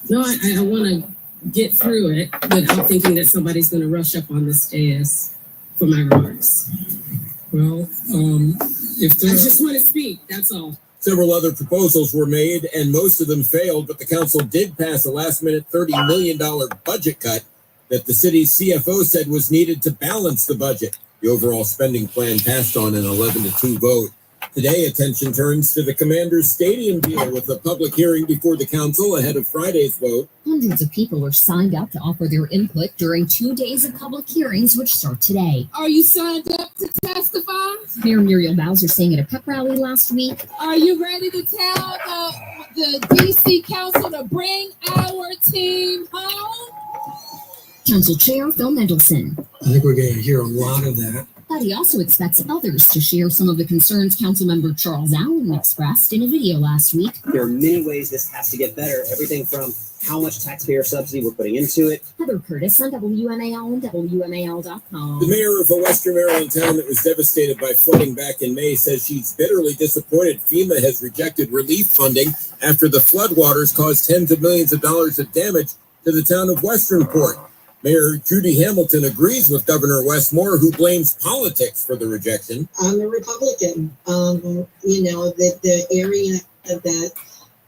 No, I want to get through it without thinking that somebody's going to rush up on this dais for my remarks. Well, if there... I just want to speak, that's all. Several other proposals were made, and most of them failed, but the council did pass a last-minute $30 million budget cut that the city's CFO said was needed to balance the budget. The overall spending plan passed on an 11-2 vote. Today, attention turns to the Commanders Stadium deal with a public hearing before the council ahead of Friday's vote. Hundreds of people are signed up to offer their input during 2 days of public hearings, which start today. Are you signed up to testify? Mayor Muriel Bowser sang at a pep rally last week. Are you ready to tell the DC Council to bring our team home? Council Chair Phil Mendelson. I think we're going to hear a lot of that. But he also expects others to share some of the concerns Councilmember Charles Allen expressed in a video last week. There are many ways this has to get better. Everything from how much taxpayer subsidy we're putting into it. Heather Curtis on WMAL and WMAL.com. The mayor of a Western Maryland town that was devastated by flooding back in May says she's bitterly disappointed FEMA has rejected relief funding after the floodwaters caused tens of millions of dollars of damage to the town of Westernport. Mayor Judy Hamilton agrees with Governor Westmore, who blames politics for the rejection. I'm a Republican. The area that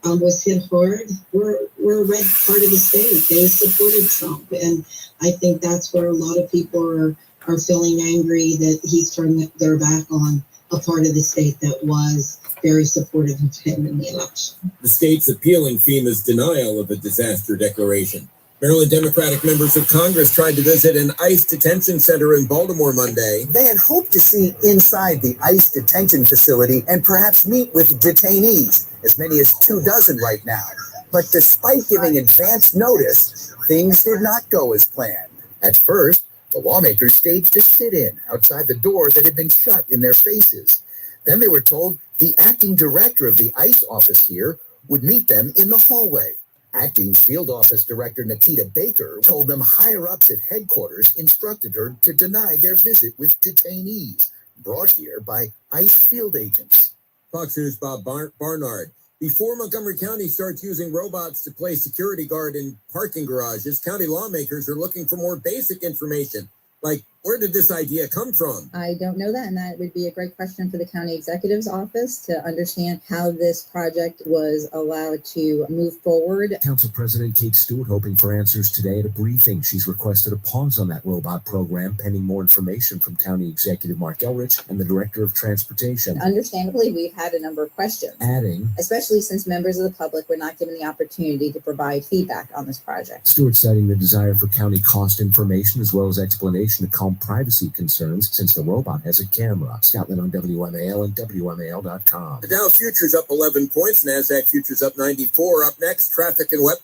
was hit hard, we're a red part of the state. They supported Trump. And I think that's where a lot of people are feeling angry that he's turned their back on a part of the state that was very supportive of him in the election. The state's appealing FEMA's denial of a disaster declaration. Maryland Democratic members of Congress tried to visit an ICE detention center in Baltimore Monday. They had hoped to see inside the ICE detention facility and perhaps meet with detainees, as many as 24 right now. But despite giving advance notice, things did not go as planned. At first, the lawmakers staged a sit-in outside the door that had been shut in their faces. Then they were told the acting director of the ICE office here would meet them in the hallway. Acting Field Office Director Nikita Baker told them higher-ups at headquarters instructed her to deny their visit with detainees, brought here by ICE field agents. Fox News' Bob Barnard. Before Montgomery County starts using robots to play security guard in parking garages, county lawmakers are looking for more basic information, like where did this idea come from? I don't know that, and that would be a great question for the county executive's office to understand how this project was allowed to move forward. Council President Kate Stewart hoping for answers today at a briefing. She's requested a pause on that robot program pending more information from County Executive Mark Elrich and the Director of Transportation. Understandably, we've had a number of questions. Adding, especially since members of the public were not given the opportunity to provide feedback on this project. Stewart citing the desire for county cost information as well as explanation to calm privacy concerns since the robot has a camera. Scotland on WMAL and WMAL.com. The Dow futures up 11 points, NASDAQ futures up 94. Up next, traffic and web.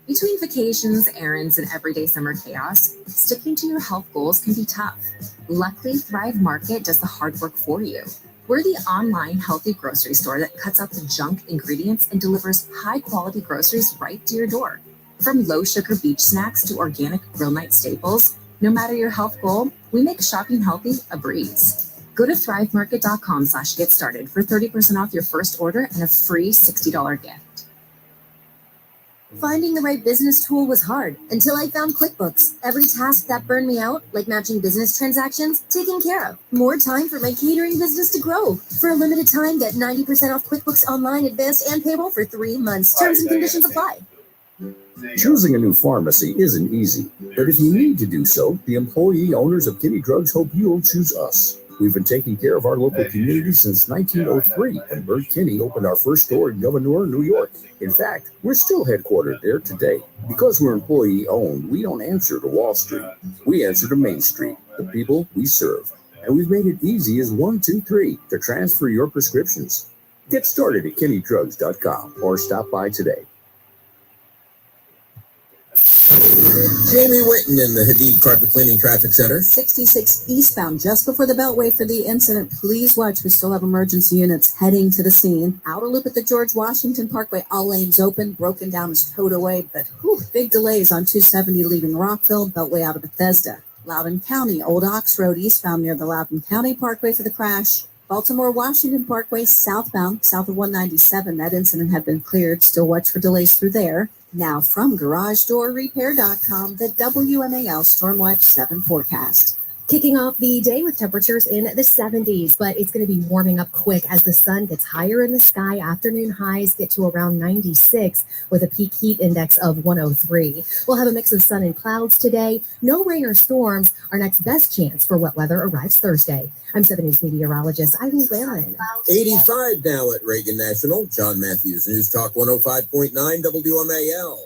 Between vacations, errands, and everyday summer chaos, sticking to your health goals can be tough. Luckily, Thrive Market does the hard work for you. We're the online healthy grocery store that cuts out the junk ingredients and delivers high-quality groceries right to your door. From low-sugar beach snacks to organic grill night staples, no matter your health goal, we make shopping healthy a breeze. Go to thrivemarket.com/get started for 30% off your first order and a free $60 gift. Finding the right business tool was hard until I found QuickBooks. Every task that burned me out, like matching business transactions, taken care of. More time for my catering business to grow. For a limited time, get 90% off QuickBooks Online, Advanced, and Payroll for 3 months. Terms and conditions apply. Choosing a new pharmacy isn't easy, but if you need to do so, the employee owners of Kinney Drugs hope you'll choose us. We've been taking care of our local community since 1903, and Bert Kinney opened our first store in Gouverneur, New York. In fact, we're still headquartered there today. Because we're employee-owned, we don't answer to Wall Street. We answer to Main Street, the people we serve. And we've made it easy as 1, 2, 3 to transfer your prescriptions. Get started at KinneyDrugs.com or stop by today. Jamie Whitten in the Hadid Carpet Cleaning Traffic Center. 66 eastbound, just before the Beltway for the incident. Please watch. We still have emergency units heading to the scene. Outer loop at the George Washington Parkway. All lanes open. Broken down is towed away, but big delays on 270 leaving Rockville. Beltway out of Bethesda. Loudoun County, Old Ox Road eastbound near the Loudoun County Parkway for the crash. Baltimore Washington Parkway southbound, south of 197. That incident had been cleared. Still watch for delays through there. Now from GarageDoorRepair.com, the WMAL Stormwatch 7 forecast. Kicking off the day with temperatures in the 70s, but it's going to be warming up quick as the sun gets higher in the sky. Afternoon highs get to around 96 with a peak heat index of 103. We'll have a mix of sun and clouds today. No rain or storms. Our next best chance for wet weather arrives Thursday. I'm 7 News meteorologist Eileen Whalen. 85 now at Reagan National. John Matthews, News Talk 105.9 WMAL.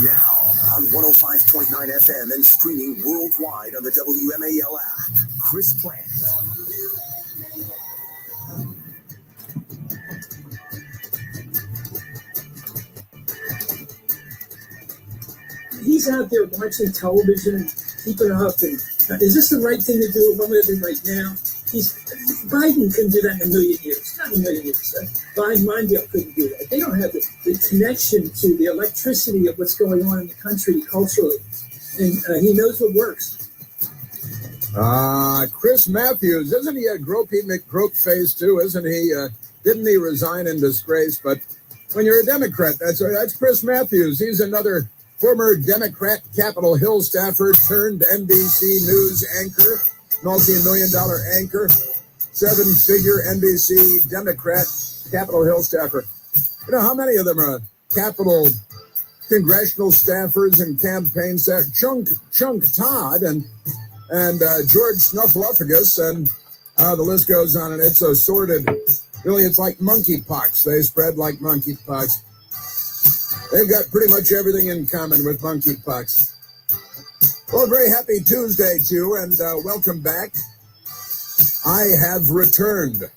Now on 105.9 FM and streaming worldwide on the WMAL app. Chris Plant. He's out there watching television, keeping up, and is this the right thing to do? What am I going to do right now? Biden couldn't do that in a million years. Not a million years. Biden, Mondale couldn't do that. They don't have the connection to the electricity of what's going on in the country culturally. And he knows what works. Chris Matthews, isn't he a gropey McGrope face too? Isn't he? Didn't he resign in disgrace? But when you're a Democrat, that's Chris Matthews. He's another former Democrat Capitol Hill staffer turned NBC News anchor. Multi-million-dollar anchor, 7-figure NBC Democrat, Capitol Hill staffer. You know how many of them are Capitol congressional staffers and campaign staff? Chunk Todd and George Snuffleupagus, and the list goes on, and it's so sordid. Really, it's like monkeypox. They spread like monkeypox. They've got pretty much everything in common with monkeypox. Well, a very happy Tuesday to you, and welcome back. I have returned.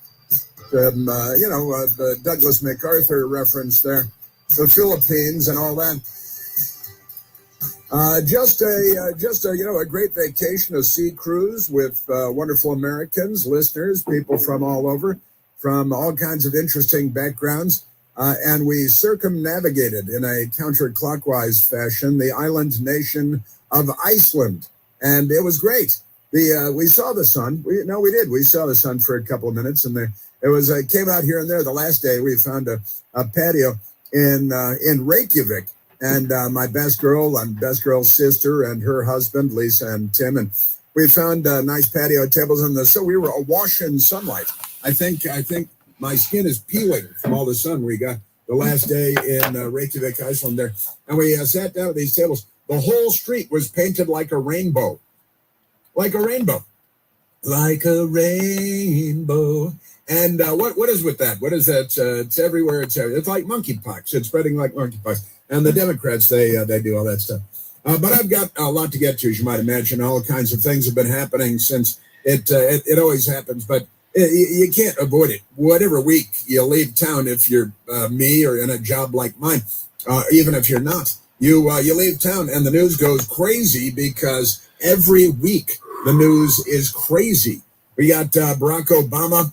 The Douglas MacArthur reference there, the Philippines and all that. Just a great vacation, a sea cruise with wonderful Americans, listeners, people from all over, from all kinds of interesting backgrounds. And we circumnavigated in a counterclockwise fashion the island nation of Iceland, and it was great. We saw the sun. We did. We saw the sun for a couple of minutes, and it came out here and there. The last day we found a patio in Reykjavik, and my best girl's sister and her husband Lisa and Tim, and we found nice patio tables so we were awash in sunlight. I think my skin is peeling from all the sun we got the last day in Reykjavik, Iceland there, and we sat down at these tables. The whole street was painted like a rainbow. Like a rainbow. Like a rainbow. And what is with that? What is that? It's everywhere. It's like monkeypox. It's spreading like monkeypox. And the Democrats, they do all that stuff. But I've got a lot to get to, as you might imagine. All kinds of things have been happening since it always happens. But you can't avoid it. Whatever week you leave town, if you're me or in a job like mine, even if you're not, you leave town and the news goes crazy because every week the news is crazy. We got Barack Obama.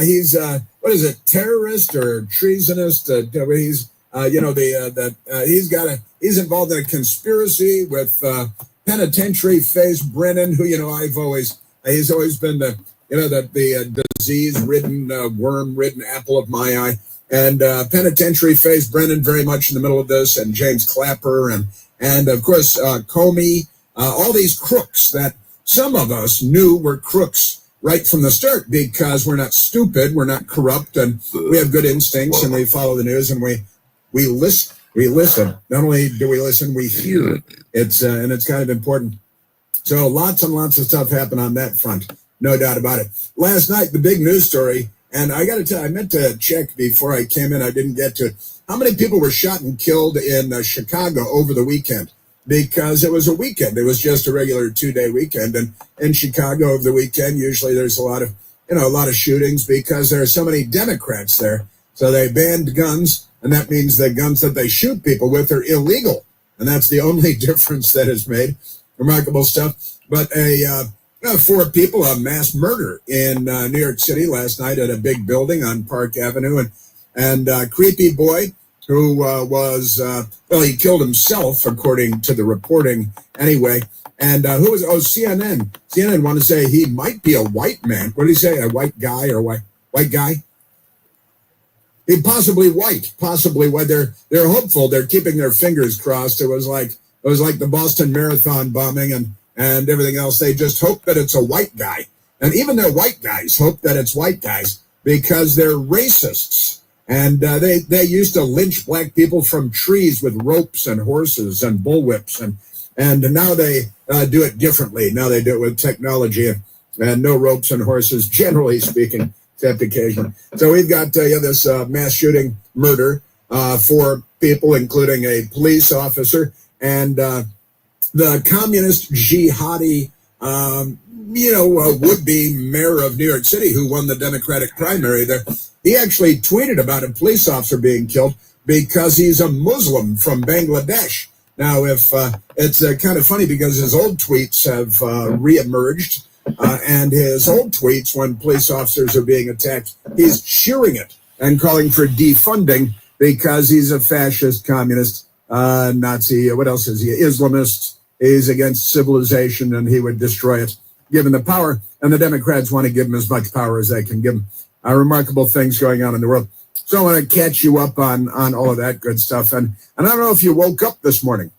He's what is it, terrorist or treasonist? He's involved in a conspiracy with penitentiary face Brennan, who he's always been the disease-ridden, worm-ridden apple of my eye. And penitentiary face Brennan very much in the middle of this, and James Clapper, and of course Comey, all these crooks that some of us knew were crooks right from the start because we're not stupid, we're not corrupt, and we have good instincts, and we follow the news, and we listen. We listen. Not only do we listen, we hear. It's kind of important. So lots and lots of stuff happened on that front, no doubt about it. Last night, the big news story. And I got to tell you, I meant to check before I came in. I didn't get to it. How many people were shot and killed in Chicago over the weekend? Because it was a weekend. It was just a regular 2-day weekend. And in Chicago over the weekend, usually there's a lot of shootings because there are so many Democrats there. So they banned guns, and that means the guns that they shoot people with are illegal. And that's the only difference that is made. Remarkable stuff. But 4 people, a mass murder in New York City last night at a big building on Park Avenue. And creepy boy who he killed himself, according to the reporting anyway. And who was, CNN. CNN wanted to say he might be a white man. What did he say, a white guy or white guy? Possibly white. They're hopeful. They're keeping their fingers crossed. It was like the Boston Marathon bombing and everything else. They just hope that it's a white guy. And even their white guys hope that it's white guys because they're racists. And they used to lynch black people from trees with ropes and horses and bullwhips. And now they do it differently. Now they do it with technology and no ropes and horses, generally speaking, except occasionally. So we've got this mass shooting murder, 4 people, including a police officer, and the communist jihadi, would-be mayor of New York City who won the Democratic primary there. He actually tweeted about a police officer being killed because he's a Muslim from Bangladesh. Now, if it's kind of funny because his old tweets have reemerged, and his old tweets when police officers are being attacked, he's cheering it and calling for defunding because he's a fascist, communist, Nazi. What else is he? Islamist. He's against civilization and he would destroy it, given the power. And the Democrats want to give him as much power as they can give him. Remarkable things going on in the world. So I want to catch you up on all of that good stuff. And I don't know if you woke up this morning.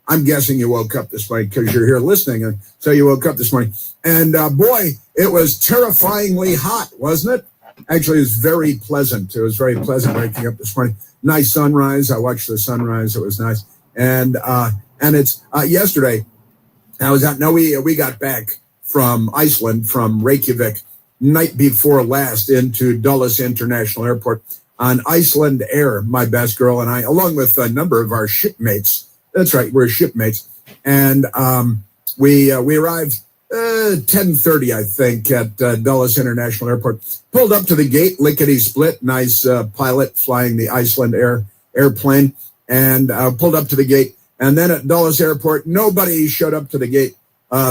I'm guessing you woke up this morning because you're here listening. And so you woke up this morning. And boy, it was terrifyingly hot, wasn't it? Actually, it was very pleasant. It was very pleasant waking up this morning. Nice sunrise. I watched the sunrise. It was nice. And it's yesterday. I was out. No, we got back from Iceland, from Reykjavik, night before last into Dulles International Airport on Iceland Air. My best girl and I, along with a number of our shipmates. That's right, we're shipmates, and we arrived 10:30, I think, at Dulles International Airport. Pulled up to the gate, lickety split. Nice pilot flying the Iceland airplane, and pulled up to the gate. And then at Dulles Airport, nobody showed up to the gate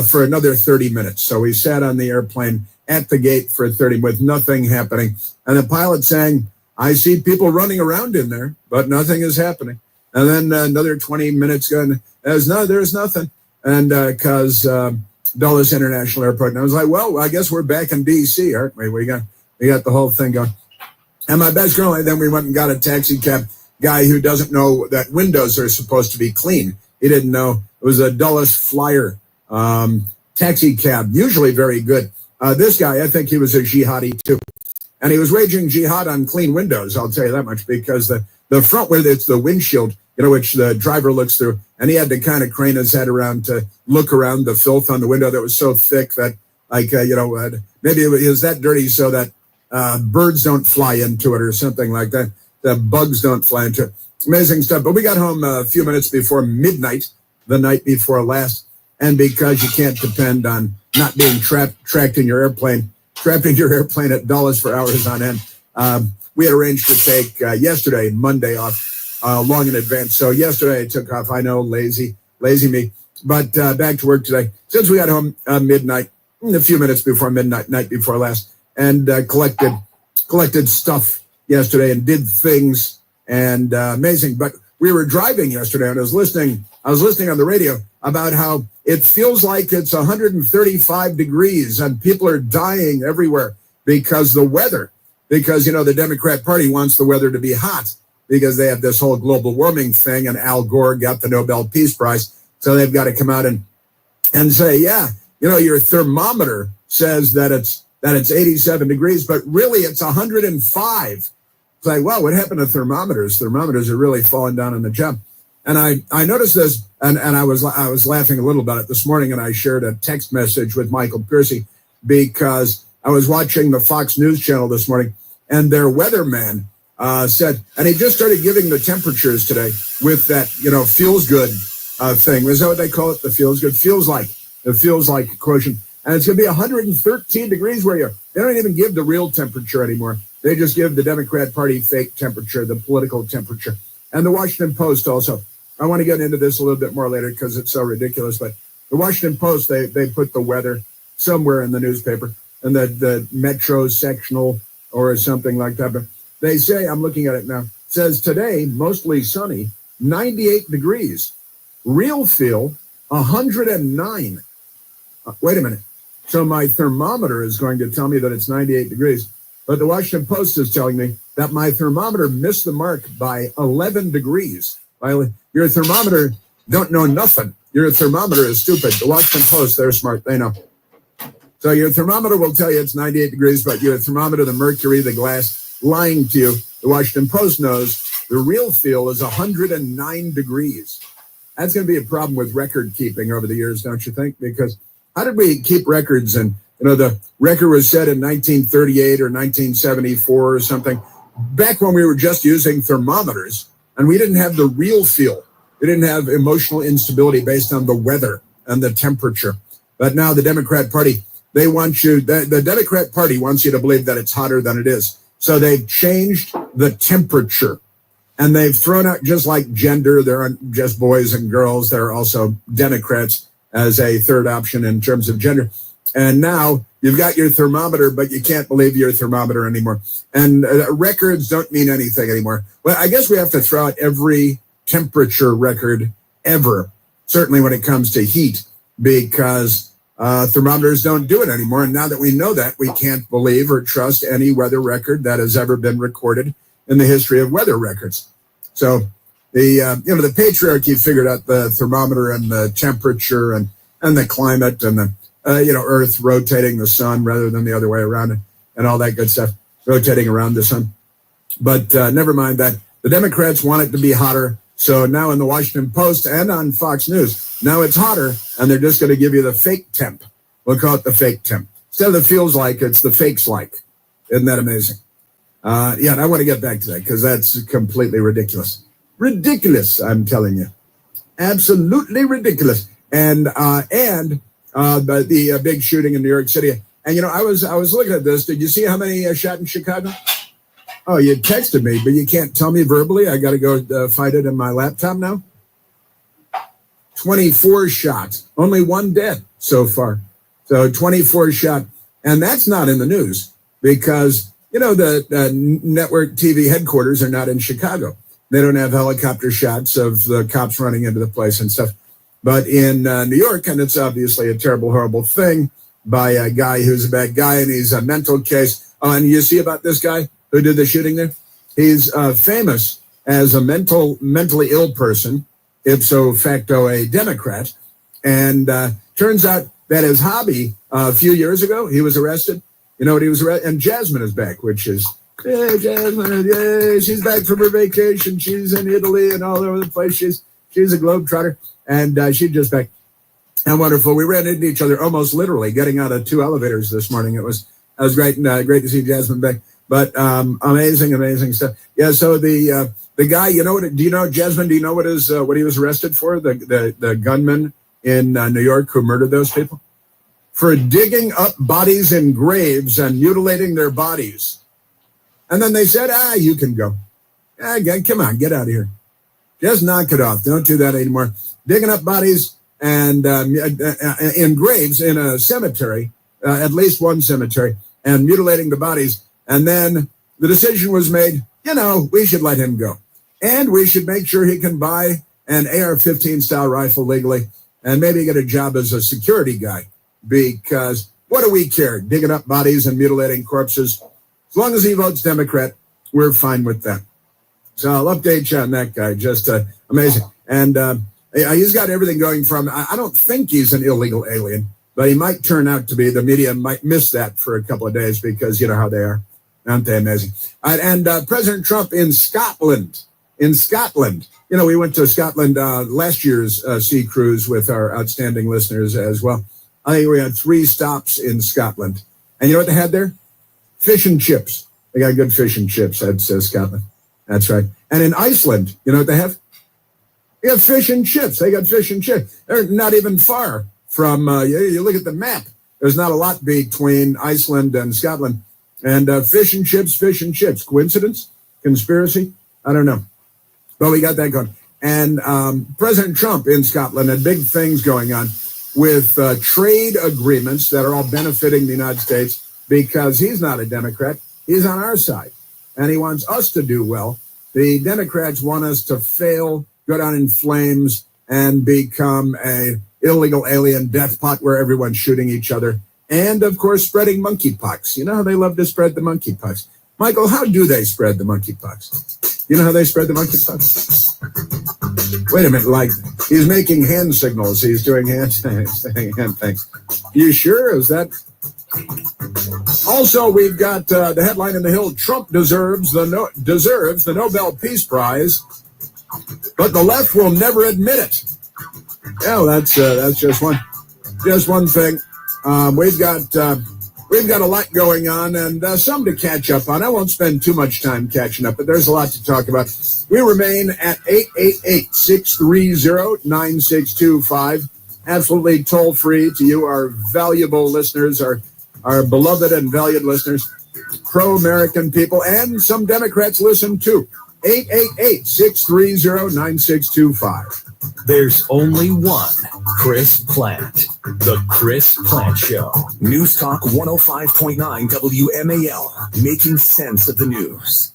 for another 30 minutes. So we sat on the airplane at the gate for 30 with nothing happening. And the pilot saying, "I see people running around in there, but nothing is happening." And then another 20 minutes going, there's nothing. And because Dulles International Airport. And I was like, well, I guess we're back in D.C., aren't we? We got the whole thing going. And my best girl, and then we went and got a taxi cab guy who doesn't know that windows are supposed to be clean. He didn't know. It was a Dulles Flyer taxi cab, usually very good. This guy, I think he was a jihadi too. And he was waging jihad on clean windows, I'll tell you that much, because the front where it's the windshield, which the driver looks through, and he had to kind of crane his head around to look around the filth on the window that was so thick that, maybe it was that dirty so that birds don't fly into it or something like that. The bugs don't fly into it. Amazing stuff. But we got home a few minutes before midnight, the night before last, and because you can't depend on not being trapped in your airplane at Dulles for hours on end, we had arranged to take yesterday, Monday, off long in advance. So yesterday I took off. I know, lazy me. But back to work today. Since we got home midnight, a few minutes before midnight, night before last, and collected stuff yesterday and did things, and amazing. But we were driving yesterday, and I was listening on the radio about how it feels like it's 135 degrees and people are dying everywhere because the weather. Because, the Democrat Party wants the weather to be hot because they have this whole global warming thing, and Al Gore got the Nobel Peace Prize. So they've got to come out and say, yeah, your thermometer says that it's 87 degrees, but really it's 105. It's like, well, what happened to thermometers? Thermometers are really falling down on the job. And I noticed this, and I was laughing a little about it this morning, and I shared a text message with Michael Piercy because I was watching the Fox News channel this morning, and their weatherman said, and he just started giving the temperatures today with that, feels good thing. Is that what they call it? The feels good? The feels like quotient. And it's going to be 113 degrees where they don't even give the real temperature anymore. They just give the Democrat Party fake temperature, the political temperature. And the Washington Post also. I want to get into this a little bit more later because it's so ridiculous. But the Washington Post, they put the weather somewhere in the newspaper, and the Metro sectional or something like that. But they say, I'm looking at it now, says today, mostly sunny, 98 degrees. Real feel, 109. Wait a minute. So my thermometer is going to tell me that it's 98 degrees, but the Washington Post is telling me that my thermometer missed the mark by 11 degrees. Your thermometer don't know nothing. Your thermometer is stupid. The Washington Post, they're smart. They know. So your thermometer will tell you it's 98 degrees, but your thermometer, the mercury, the glass, lying to you. The Washington Post knows the real feel is 109 degrees. That's going to be a problem with record keeping over the years, don't you think? Because how did we keep records? And, the record was set in 1938 or 1974 or something, back when we were just using thermometers and we didn't have the real feel. We didn't have emotional instability based on the weather and the temperature. But now the Democrat Party, they want you, the Democrat Party wants you to believe that it's hotter than it is. So they've changed the temperature. And they've thrown out, just like gender, there aren't just boys and girls. There are also Democrats as a third option in terms of gender. And now you've got your thermometer, but you can't believe your thermometer anymore. And records don't mean anything anymore. Well, I guess we have to throw out every temperature record ever, certainly when it comes to heat, because thermometers don't do it anymore. And now that we know that, we can't believe or trust any weather record that has ever been recorded in the history of weather records. So the patriarchy figured out the thermometer and the temperature and the climate and the Earth rotating the sun rather than the other way around and all that good stuff, rotating around the sun. But never mind that. The Democrats want it to be hotter. So now in the Washington Post and on Fox News, now it's hotter and they're just going to give you the fake temp. We'll call it the fake temp. Instead of the feels like, it's the fakes like. Isn't that amazing? And I want to get back to that because that's completely ridiculous. Ridiculous, I'm telling you. Absolutely ridiculous. And the big shooting in New York City. And, I was looking at this. Did you see how many shot in Chicago? Oh, you texted me, but you can't tell me verbally. I got to go find it in my laptop now. 24 shot. Only one dead so far. So 24 shot. And that's not in the news because, the network TV headquarters are not in Chicago. They don't have helicopter shots of the cops running into the place and stuff. But in New York, and it's obviously a terrible, horrible thing by a guy who's a bad guy, and he's a mental case. And you see about this guy who did the shooting there? He's famous as a mentally ill person, ipso facto a Democrat. And turns out that his hobby, a few years ago, he was arrested. You know what he was arrested? And Jasmine is back, which is, hey, Jasmine, yay, she's back from her vacation. She's in Italy and all over the place. She's a globetrotter. And she's just back. And wonderful. We ran into each other almost literally getting out of two elevators this morning. It was great and great to see Jasmine back. But amazing stuff. Yeah. So the guy, do you know Jasmine? Do you know what he was arrested for? The gunman in New York who murdered those people for digging up bodies in graves and mutilating their bodies. And then they said, you can go. Come on, get out of here. Just knock it off. Don't do that anymore. Digging up bodies and in graves in a cemetery, at least one cemetery, and mutilating the bodies. And then the decision was made, we should let him go. And we should make sure he can buy an AR-15 style rifle legally and maybe get a job as a security guy. Because what do we care? Digging up bodies and mutilating corpses. As long as he votes Democrat, we're fine with that. So I'll update you on that guy. Just amazing. And he's got everything going from, I don't think he's an illegal alien, but he might turn out to be. The media might miss that for a couple of days because you know how they are. Aren't they amazing? And President Trump in Scotland. We went to Scotland last year's sea cruise with our outstanding listeners as well. I think we had 3 stops in Scotland. And you know what they had there? Fish and chips. They got good fish and chips. That's Scotland. That's right. And in Iceland, you know what they have? They have fish and chips. They got fish and chips. They're not even far from, you look at the map. There's not a lot between Iceland and Scotland. And fish and chips. Coincidence? Conspiracy? I don't know. But we got that going. And President Trump in Scotland had big things going on with trade agreements that are all benefiting the United States because he's not a Democrat. He's on our side. And he wants us to do well. The Democrats want us to fail, go down in flames, and become a illegal alien death pot where everyone's shooting each other And, of course, spreading monkeypox. You know how they love to spread the monkeypox. Michael, how do they spread the monkeypox? You know how they spread the monkeypox? Wait a minute, like, he's making hand signals. He's doing hand things. You sure? Is that... Also, we've got the headline in the Hill, Trump deserves the Nobel Peace Prize, but the left will never admit it. Yeah, that's just one thing. We've got a lot going on and some to catch up on. I won't spend too much time catching up, but there's a lot to talk about. We remain at 888-630-9625. Absolutely toll free to you, our valuable listeners, our beloved and valued listeners, pro-American people, and some Democrats listen too. 888-630-9625. There's only one Chris Plant. The Chris Plant Show. News Talk 105.9 WMAL. Making sense of the news.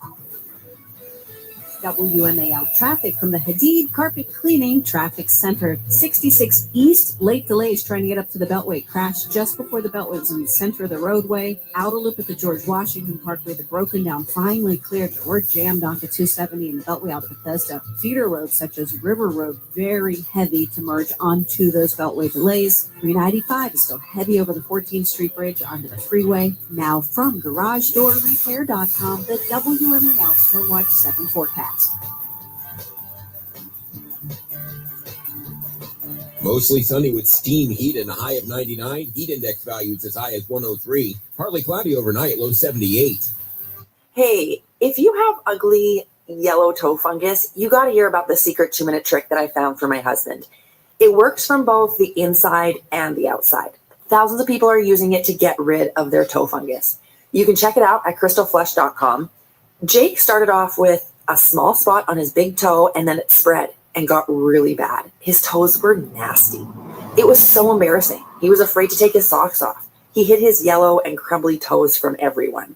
WMAL traffic from the Hadid Carpet Cleaning Traffic Center. 66 East, late delays trying to get up to the Beltway. Crash just before the Beltway was in the center of the roadway. Outer loop at the George Washington Parkway, the broken down, finally cleared. We're jammed onto 270 and the Beltway out of Bethesda. Feeder roads such as River Road, very heavy to merge onto those Beltway delays. 395 is still heavy over the 14th Street Bridge onto the freeway. Now from GarageDoorRepair.com, the WMAL Stormwatch 7 forecast. Mostly sunny with steam heat and a high of 99. Heat index values as high as 103. Partly cloudy overnight, low 78. Hey, if you have ugly yellow toe fungus, you got to hear about the secret 2-minute trick that I found for my husband. It works from both the inside and the outside. Thousands of people are using it to get rid of their toe fungus. You can check it out at crystalflesh.com. Jake started off with a small spot on his big toe, and then it spread and got really bad. His toes were nasty. It was so embarrassing. He was afraid to take his socks off. He hid his yellow and crumbly toes from everyone.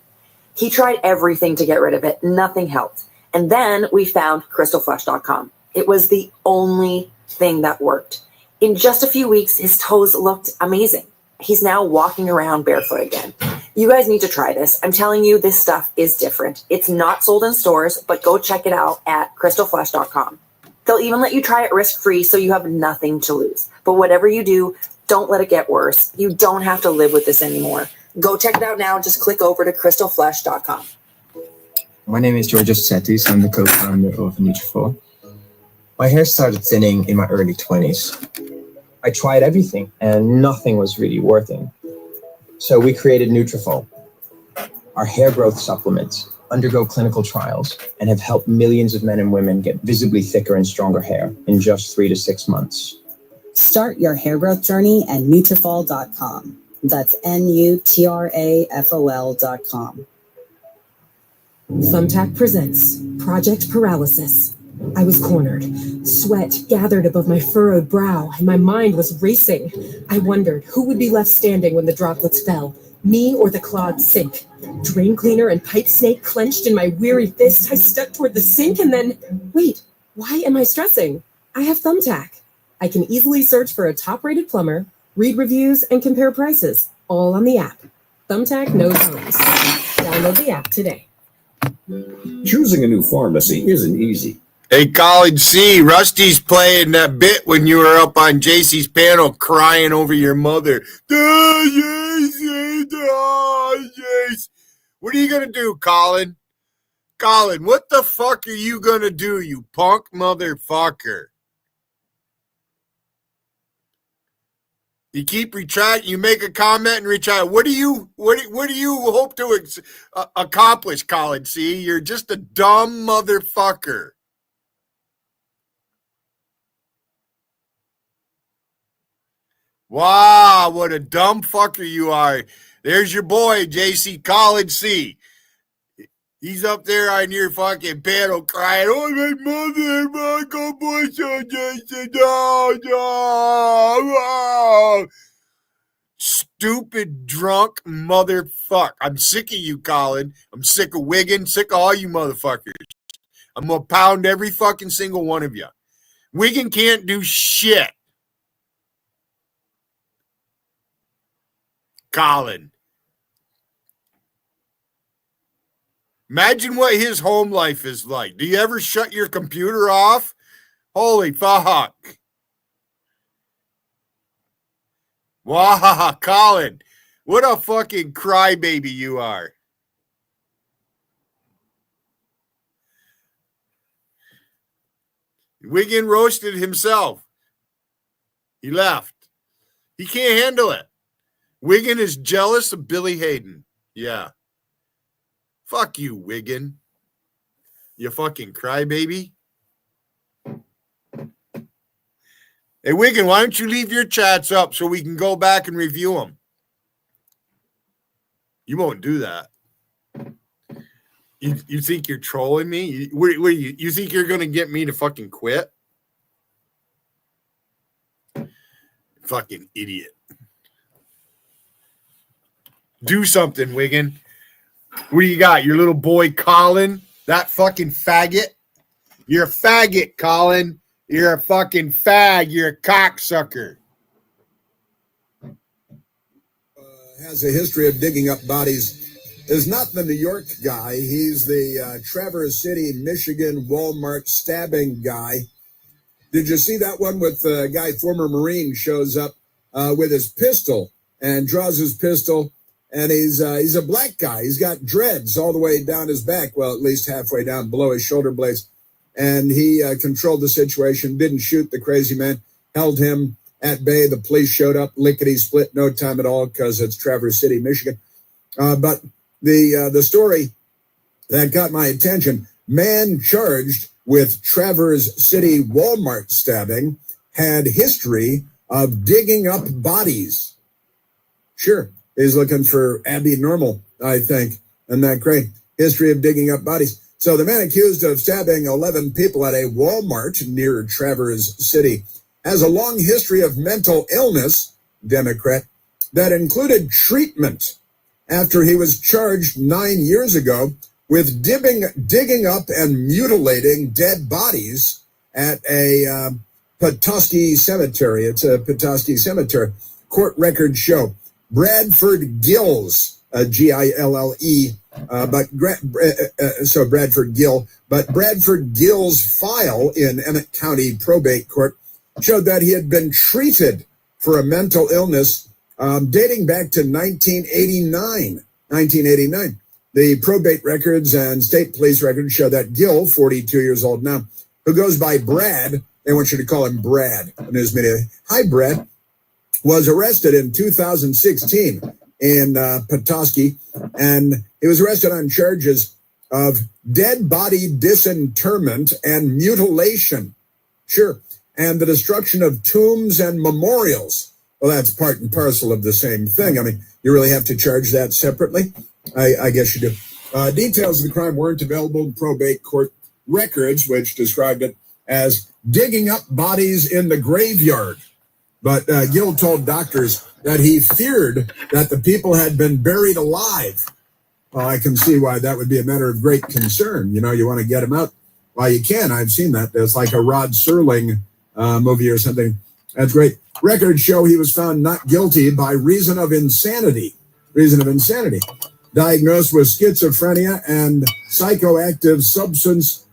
He tried everything to get rid of it. Nothing helped. And then we found crystalflesh.com. It was the only thing that worked. In just a few weeks, his toes looked amazing. He's now walking around barefoot again. You guys need to try this. I'm telling you, this stuff is different. It's not sold in stores, but go check it out at crystalflesh.com. They'll even let you try it risk-free, so you have nothing to lose. But whatever you do, don't let it get worse. You don't have to live with this anymore. Go check it out now. Just click over to crystalflesh.com. My name is Georgios Tsetis. I'm the co-founder of Nutrafol. My hair started thinning in my early 20s. I tried everything, and nothing was really working. So we created Nutrafol. Our hair growth supplements undergo clinical trials and have helped millions of men and women get visibly thicker and stronger hair in just 3 to 6 months. Start your hair growth journey at Nutrafol.com. That's Nutrafol.com. Thumbtack presents Project Paralysis. I was cornered. Sweat gathered above my furrowed brow, and my mind was racing. I wondered who would be left standing when the droplets fell, me or the clogged sink. Drain cleaner and pipe snake clenched in my weary fist, I stepped toward the sink and then... Wait, why am I stressing? I have Thumbtack. I can easily search for a top-rated plumber, read reviews, and compare prices, all on the app. Thumbtack knows homes. Download the app today. Choosing a new pharmacy isn't easy. Hey, College C, Rusty's playing that bit when you were up on JC's panel crying over your mother. What are you going to do, Colin? Colin, what the fuck are you going to do, you punk motherfucker? You keep retracting, you make a comment and retract. What do you hope to accomplish, Colin C? You're just a dumb motherfucker. Wow, what a dumb fucker you are. There's your boy, JC College C. He's up there on your fucking panel crying, oh, my mother, Michael Bush, oh, Jason, no. Stupid, drunk motherfucker. I'm sick of you, Colin. I'm sick of Wiggin, sick of all you motherfuckers. I'm going to pound every fucking single one of you. Wiggin can't do shit. Colin. Imagine what his home life is like. Do you ever shut your computer off? Holy fuck. Wow, Colin. What a fucking crybaby you are. Wiggin roasted himself. He left. He can't handle it. Wiggin is jealous of Billy Hayden. Yeah. Fuck you, Wiggin. You fucking crybaby. Hey, Wiggin, why don't you leave your chats up so we can go back and review them? You won't do that. You think you're trolling me? You think you're going to get me to fucking quit? Fucking idiot. Do something, Wiggin. What do you got? Your little boy Colin? That fucking faggot? You're a faggot, Colin. You're a fucking fag. You're a cocksucker. Has a history of digging up bodies is not the New York guy. He's the Traverse City, Michigan Walmart stabbing guy. Did you see that one with the guy, former Marine, shows up with his pistol and draws his pistol, and he's a black guy. He's got dreads all the way down his back, well, at least halfway down below his shoulder blades. And he controlled the situation, didn't shoot the crazy man, held him at bay. The police showed up, lickety-split, no time at all, because it's Traverse City, Michigan. But the story that got my attention, man charged with Traverse City Walmart stabbing had history of digging up bodies. Sure, he's looking for Abby Normal, I think, and that great history of digging up bodies. So the man accused of stabbing 11 people at a Walmart near Traverse City has a long history of mental illness, Democrat, that included treatment after he was charged 9 years ago with digging up and mutilating dead bodies at a Petoskey cemetery. It's a Petoskey cemetery. Court records show Bradford Gills, G-I-L-L-E, so Bradford Gill, but Bradford Gill's file in Emmett County Probate Court showed that he had been treated for a mental illness dating back to 1989. The probate records and state police records show that Gill, 42 years old now, who goes by Brad, they want you to call him Brad in his media. Hi, Brad, was arrested in 2016 in Petoskey, and he was arrested on charges of dead body disinterment and mutilation. Sure. And the destruction of tombs and memorials. Well, that's part and parcel of the same thing. I mean, you really have to charge that separately? I guess you do. Details of the crime weren't available in probate court records, which described it as digging up bodies in the graveyard. But Gill told doctors that he feared that the people had been buried alive. Well, I can see why that would be a matter of great concern. You know, you want to get them out while you can. I've seen that. It's like a Rod Serling movie or something. That's great. Records show he was found not guilty by reason of insanity. Diagnosed with schizophrenia and psychoactive substance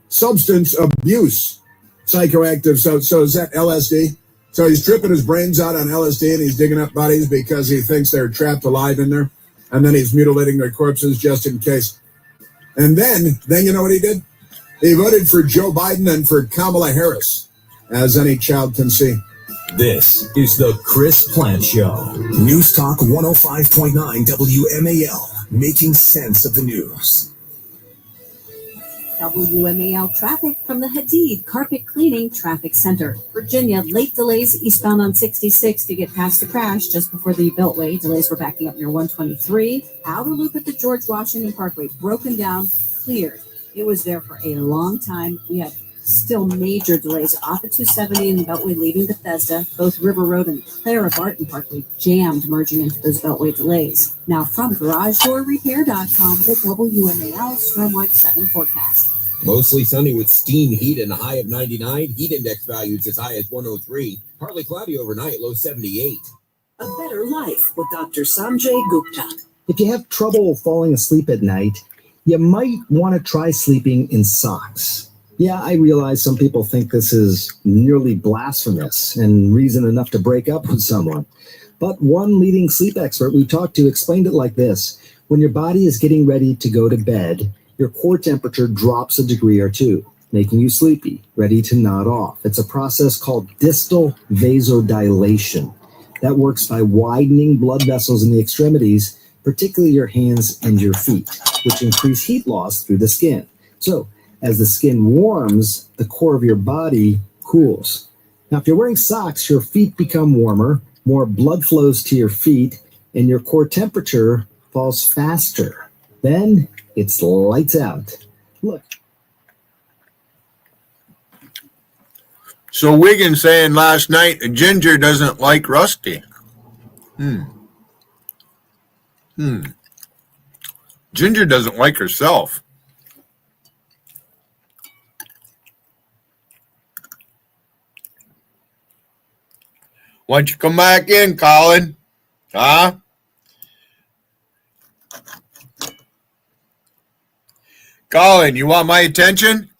abuse. Psychoactive, so is that LSD? So he's tripping his brains out on LSD and he's digging up bodies because he thinks they're trapped alive in there. And then he's mutilating their corpses just in case. And then you know what he did? He voted for Joe Biden and for Kamala Harris, as any child can see. This is the Chris Plant Show. News Talk 105.9 WMAL, making sense of the news. WMAL traffic from the Hadid Carpet Cleaning Traffic Center. Virginia, late delays eastbound on 66 to get past the crash just before the Beltway. Delays were backing up near 123. Outer loop at the George Washington Parkway, broken down, cleared. It was there for a long time. We had still major delays off at 270 and the Beltway leaving Bethesda. Both River Road and Clara Barton Parkway jammed, merging into those Beltway delays. Now from GarageDoorRepair.com, the WMAL Stormwatch 7 forecast. Mostly sunny with steam heat and a high of 99. Heat index values as high as 103. Partly cloudy overnight, low 78. A better life with Dr. Sanjay Gupta. If you have trouble falling asleep at night, you might want to try sleeping in socks. Yeah, I realize some people think this is nearly blasphemous and reason enough to break up with someone. But one leading sleep expert we talked to explained it like this. When your body is getting ready to go to bed, your core temperature drops a degree or two, making you sleepy, ready to nod off. It's a process called distal vasodilation. That works by widening blood vessels in the extremities, particularly your hands and your feet, which increase heat loss through the skin. So, as the skin warms, the core of your body cools. Now, if you're wearing socks, your feet become warmer, more blood flows to your feet, and your core temperature falls faster. Then, it's lights out. Look. So Wiggin saying last night Ginger doesn't like Rusty. Ginger doesn't like herself. Why don't you come back in, Colin? Huh? Colin, you want my attention?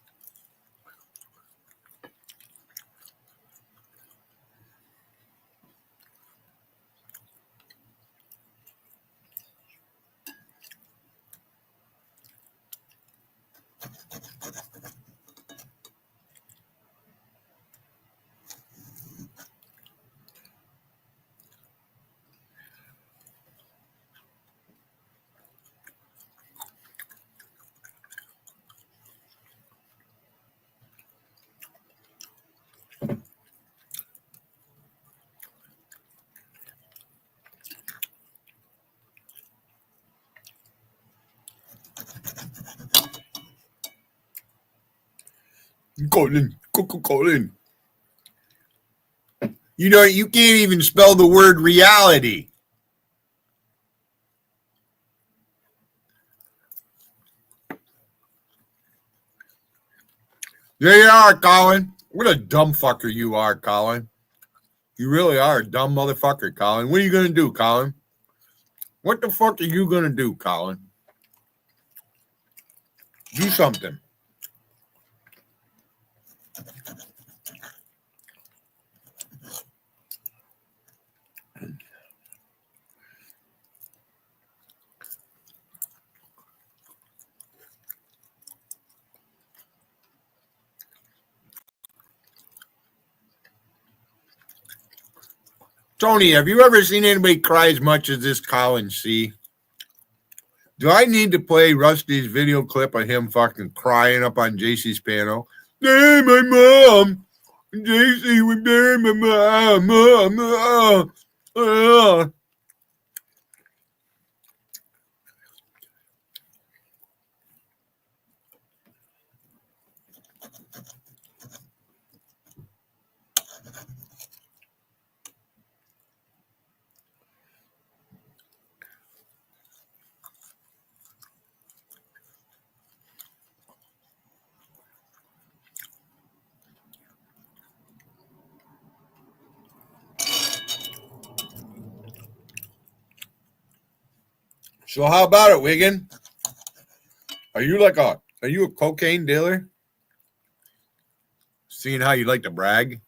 Colin. You know, you can't even spell the word reality. There you are, Colin. What a dumb fucker you are, Colin. You really are a dumb motherfucker, Colin. What are you going to do, Colin? What the fuck are you going to do, Colin? Do something. Tony, have you ever seen anybody cry as much as this Colin C? Do I need to play Rusty's video clip of him fucking crying up on JC's piano? Hey, my mom. JC would bury my mom. So how about it, Wiggin? Are you a cocaine dealer? Seeing how you like to brag?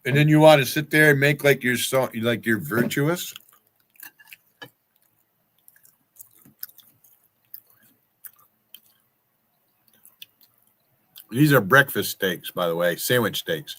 And then you want to sit there and make like you're virtuous? These are breakfast steaks, by the way, sandwich steaks.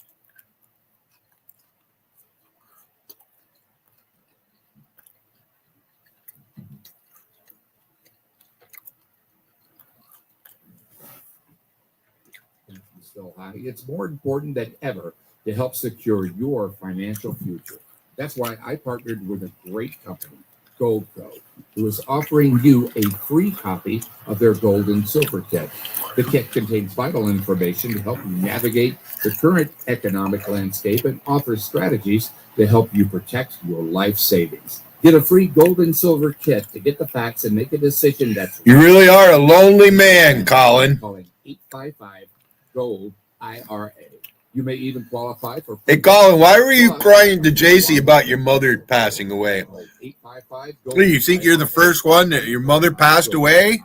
Still high. It's more important than ever to help secure your financial future. That's why I partnered with a great company, Gold Co., who is offering you a free copy of their Gold and Silver Kit. The kit contains vital information to help you navigate the current economic landscape and offers strategies to help you protect your life savings. Get a free gold and silver kit to get the facts and make a decision that's You really are a lonely man, Colin. calling 855-GOLD-IRA. You may even qualify for. Hey, Colin, why were you crying to JC about your mother passing away? What, do you think you're the first one that your mother passed away?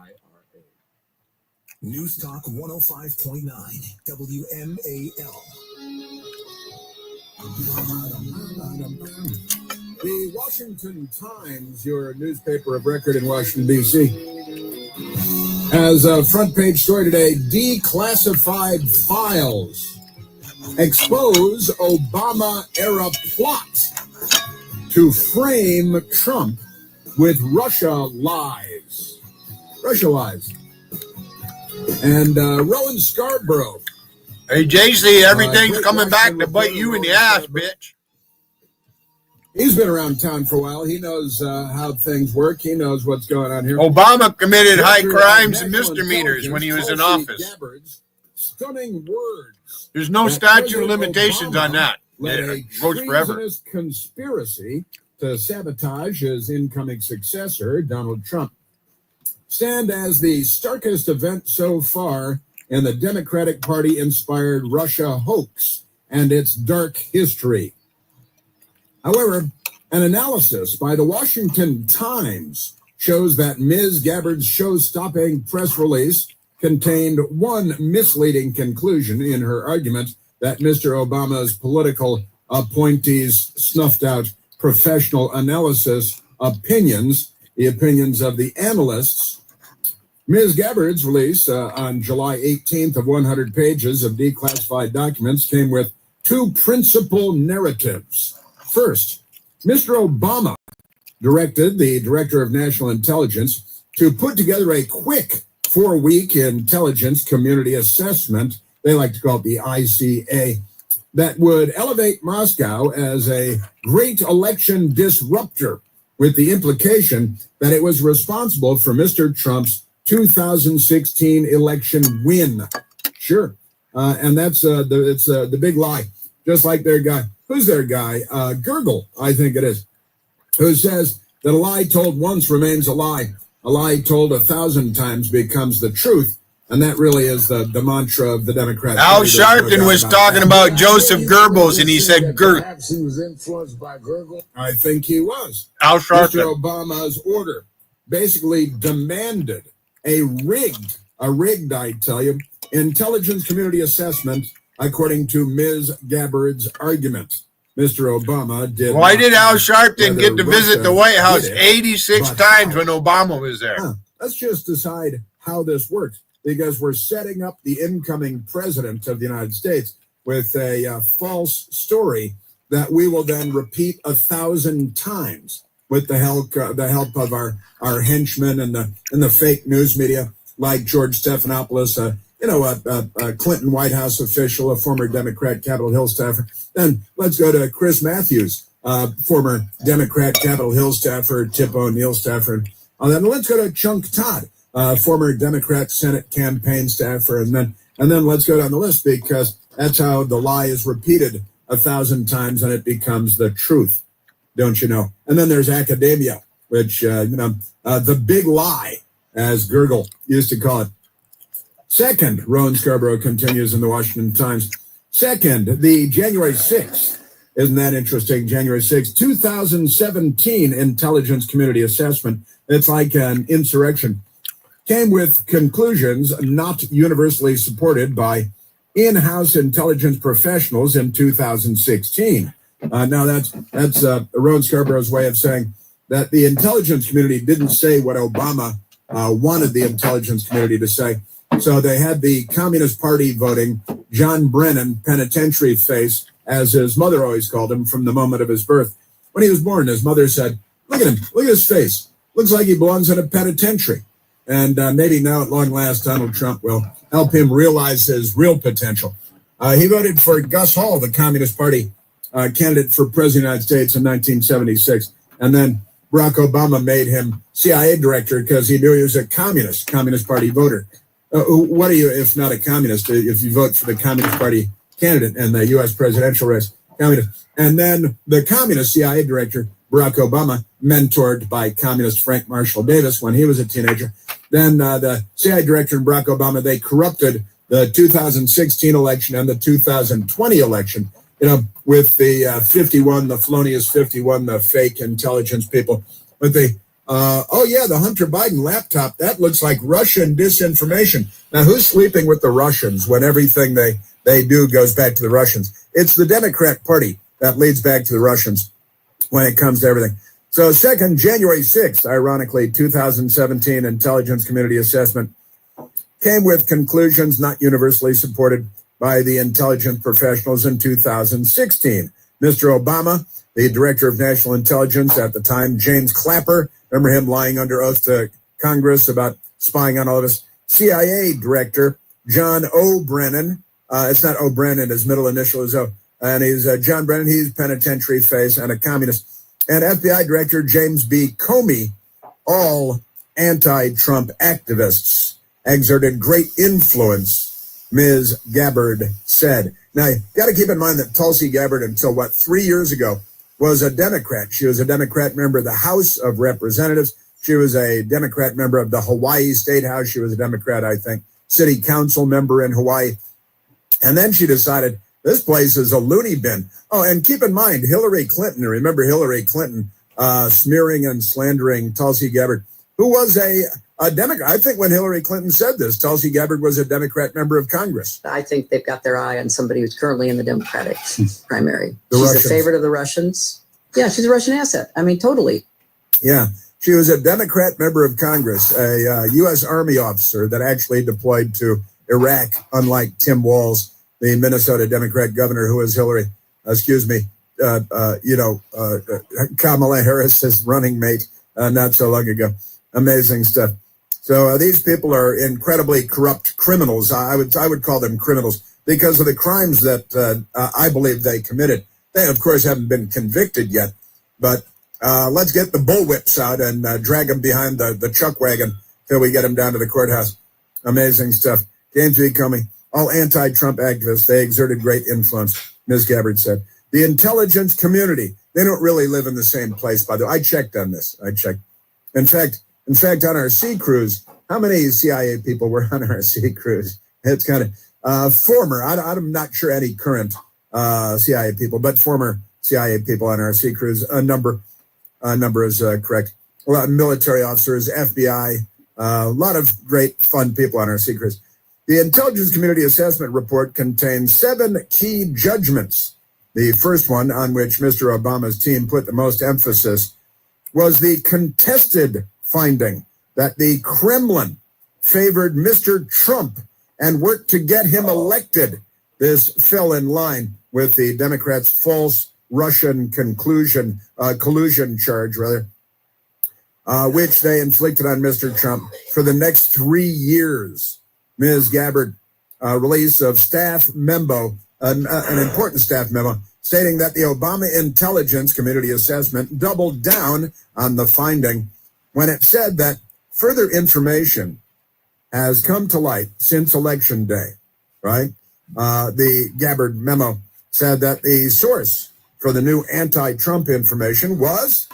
News Talk 105.9 WMAL. The Washington Times, your newspaper of record in Washington, D.C., has a front page story today: declassified files expose Obama-era plot to frame Trump with Russia lies. Russia lies. And Rowan Scarborough. Hey, JC, everything's coming back to bite you in the ass, bitch. He's been around town for a while. He knows how things work. He knows what's going on here. Obama committed high crimes and misdemeanors when he was in office. Stunning words. There's no statute of limitations on that. It goes forever. Treasonous conspiracy to sabotage his incoming successor, Donald Trump, stand as the starkest event so far in the Democratic Party-inspired Russia hoax and its dark history. However, an analysis by the Washington Times shows that Ms. Gabbard's show-stopping press release contained one misleading conclusion in her argument that Mr. Obama's political appointees snuffed out professional analysis opinions, the opinions of the analysts. Ms. Gabbard's release on July 18th of 100 pages of declassified documents came with two principal narratives. First, Mr. Obama directed the Director of National Intelligence to put together a quick 4-week intelligence community assessment, they like to call it the ICA, that would elevate Moscow as a great election disruptor, with the implication that it was responsible for Mr. Trump's 2016 election win. Sure. And that's the big lie. Just like their guy. Who's their guy? Gergel, I think it is, who says that a lie told once remains a lie. A lie told 1,000 times becomes the truth. And that really is the mantra of the Democrats. Al Sharpton was talking about Joseph Goebbels, and he said Perhaps he was influenced by Gergel. I think he was. Al Sharpton. Mr. Obama's order basically demanded a rigged, I tell you, intelligence community assessment, according to Ms. Gabbard's argument. Mr. Obama did. Why did Al Sharpton get to visit the White House 86 times when Obama was there? Let's just decide how this works, because we're setting up the incoming president of the United States with a false story that we will then repeat 1,000 times with the help of our henchmen and the fake news media like George Stephanopoulos, a Clinton White House official, a former Democrat Capitol Hill staffer. Then let's go to Chris Matthews, former Democrat Capitol Hill staffer, Tip O'Neill staffer. And then let's go to Chunk Todd, former Democrat Senate campaign staffer. And then let's go down the list, because that's how the lie is repeated 1,000 times and it becomes the truth, don't you know? And then there's academia, which, the big lie, as Gergel used to call it. Second, Rowan Scarborough continues in the Washington Times. Second, the January 6th, isn't that interesting? January 6th, 2017 intelligence community assessment. It's like an insurrection. Came with conclusions not universally supported by in-house intelligence professionals in 2016. Now that's Rowan Scarborough's way of saying that the intelligence community didn't say what Obama wanted the intelligence community to say. So they had the Communist Party voting John Brennan, penitentiary face, as his mother always called him from the moment of his birth. When he was born, his mother said, "Look at him, look at his face. Looks like he belongs in a penitentiary." And maybe now at long last, Donald Trump will help him realize his real potential. He voted for Gus Hall, the Communist Party candidate for president of the United States in 1976. And then Barack Obama made him CIA director because he knew he was a Communist Party voter. What are you, if not a communist, if you vote for the Communist Party candidate in the U.S. presidential race? Communist. And then the communist CIA director Barack Obama, mentored by communist Frank Marshall Davis when he was a teenager. Then the CIA director and Barack Obama, they corrupted the 2016 election and the 2020 election, with the 51, the felonious 51, the fake intelligence people. But the Hunter Biden laptop, that looks like Russian disinformation. Now, who's sleeping with the Russians when everything they do goes back to the Russians? It's the Democrat Party that leads back to the Russians when it comes to everything. So January 6th, ironically, 2017 intelligence community assessment came with conclusions not universally supported by the intelligence professionals in 2016. Mr. Obama, the director of national intelligence at the time, James Clapper, remember him lying under oath to Congress about spying on all of us. CIA director, John O'Brennan. It's not O'Brennan, his middle initial is O. And he's John Brennan, he's penitentiary phase and a communist. And FBI director, James B. Comey, all anti-Trump activists, exerted great influence, Ms. Gabbard said. Now, you got to keep in mind that Tulsi Gabbard, until 3 years ago, was a Democrat. She was a Democrat member of the House of Representatives. She was a Democrat member of the Hawaii State House. She was a Democrat, I think, city council member in Hawaii. And then she decided, this place is a loony bin. Oh, and keep in mind, Hillary Clinton, remember Hillary Clinton smearing and slandering Tulsi Gabbard, who was a Democrat. I think when Hillary Clinton said this, Tulsi Gabbard was a Democrat member of Congress. I think they've got their eye on somebody who's currently in the Democratic primary. The She's Russians. a favorite of the Russians. Yeah, she's a Russian asset. I mean, totally. Yeah, she was a Democrat member of Congress, a U.S. Army officer that actually deployed to Iraq, unlike Tim Walz, the Minnesota Democrat governor who was Kamala Harris's running mate not so long ago. Amazing stuff. So these people are incredibly corrupt criminals. I would call them criminals because of the crimes that I believe they committed. They, of course, haven't been convicted yet, but let's get the bullwhips out and drag them behind the chuck wagon till we get them down to the courthouse. Amazing stuff. James B. Comey, all anti-Trump activists, they exerted great influence, Ms. Gabbard said. The intelligence community, they don't really live in the same place, by the way. I checked on this. In fact, on our sea cruise, how many CIA people were on our sea cruise? It's kind of former. I'm not sure any current CIA people, but former CIA people on our sea cruise. A number is correct. A lot of military officers, FBI, a lot of great, fun people on our sea cruise. The Intelligence Community Assessment Report contains 7 key judgments. The first one, on which Mr. Obama's team put the most emphasis, was the contested finding that the Kremlin favored Mr. Trump and worked to get him elected. This fell in line with the Democrats' false Russian collusion charge, which they inflicted on Mr. Trump for the next 3 years. Ms. Gabbard, release of staff memo, an important staff memo, stating that the Obama Intelligence Community Assessment doubled down on the finding when it said that further information has come to light since Election Day, right? The Gabbard memo said that the source for the new anti-Trump information was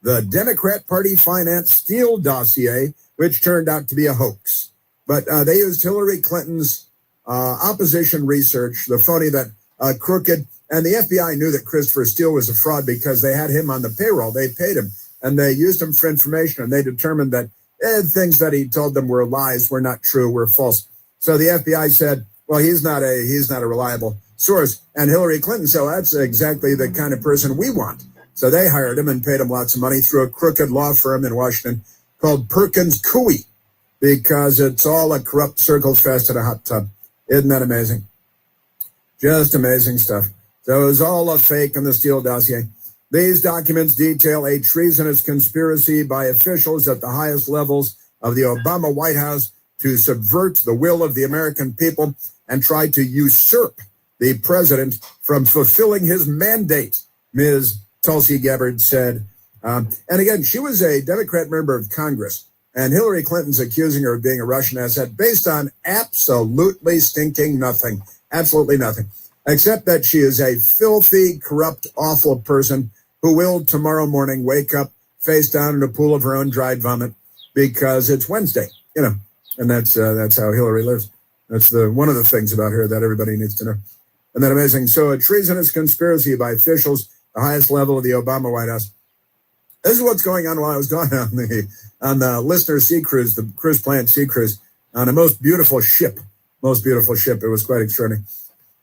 the Democrat Party finance Steele dossier, which turned out to be a hoax. But they used Hillary Clinton's opposition research, the phony that crooked, and the FBI knew that Christopher Steele was a fraud because they had him on the payroll. They paid him, and they used him for information, and they determined that things that he told them were lies, were not true, were false. So the FBI said, well, he's not a reliable source. And Hillary Clinton said, well, that's exactly the kind of person we want. So they hired him and paid him lots of money through a crooked law firm in Washington called Perkins Coie, because it's all a corrupt circles fast in a hot tub. Isn't that amazing? Just amazing stuff. So it was all a fake in the Steele dossier. These documents detail a treasonous conspiracy by officials at the highest levels of the Obama White House to subvert the will of the American people and try to usurp the president from fulfilling his mandate, Ms. Tulsi Gabbard said. And again, she was a Democrat member of Congress, and Hillary Clinton's accusing her of being a Russian asset based on absolutely stinking nothing, absolutely nothing, except that she is a filthy, corrupt, awful person who will tomorrow morning wake up face down in a pool of her own dried vomit because it's Wednesday, and that's how Hillary lives. That's one of the things about her that everybody needs to know. Isn't that amazing? So a treasonous conspiracy by officials, the highest level of the Obama White House. This is what's going on while I was gone on the Listener Sea Cruise, the Cruise Plant Sea Cruise, on a most beautiful ship. It was quite extraordinary.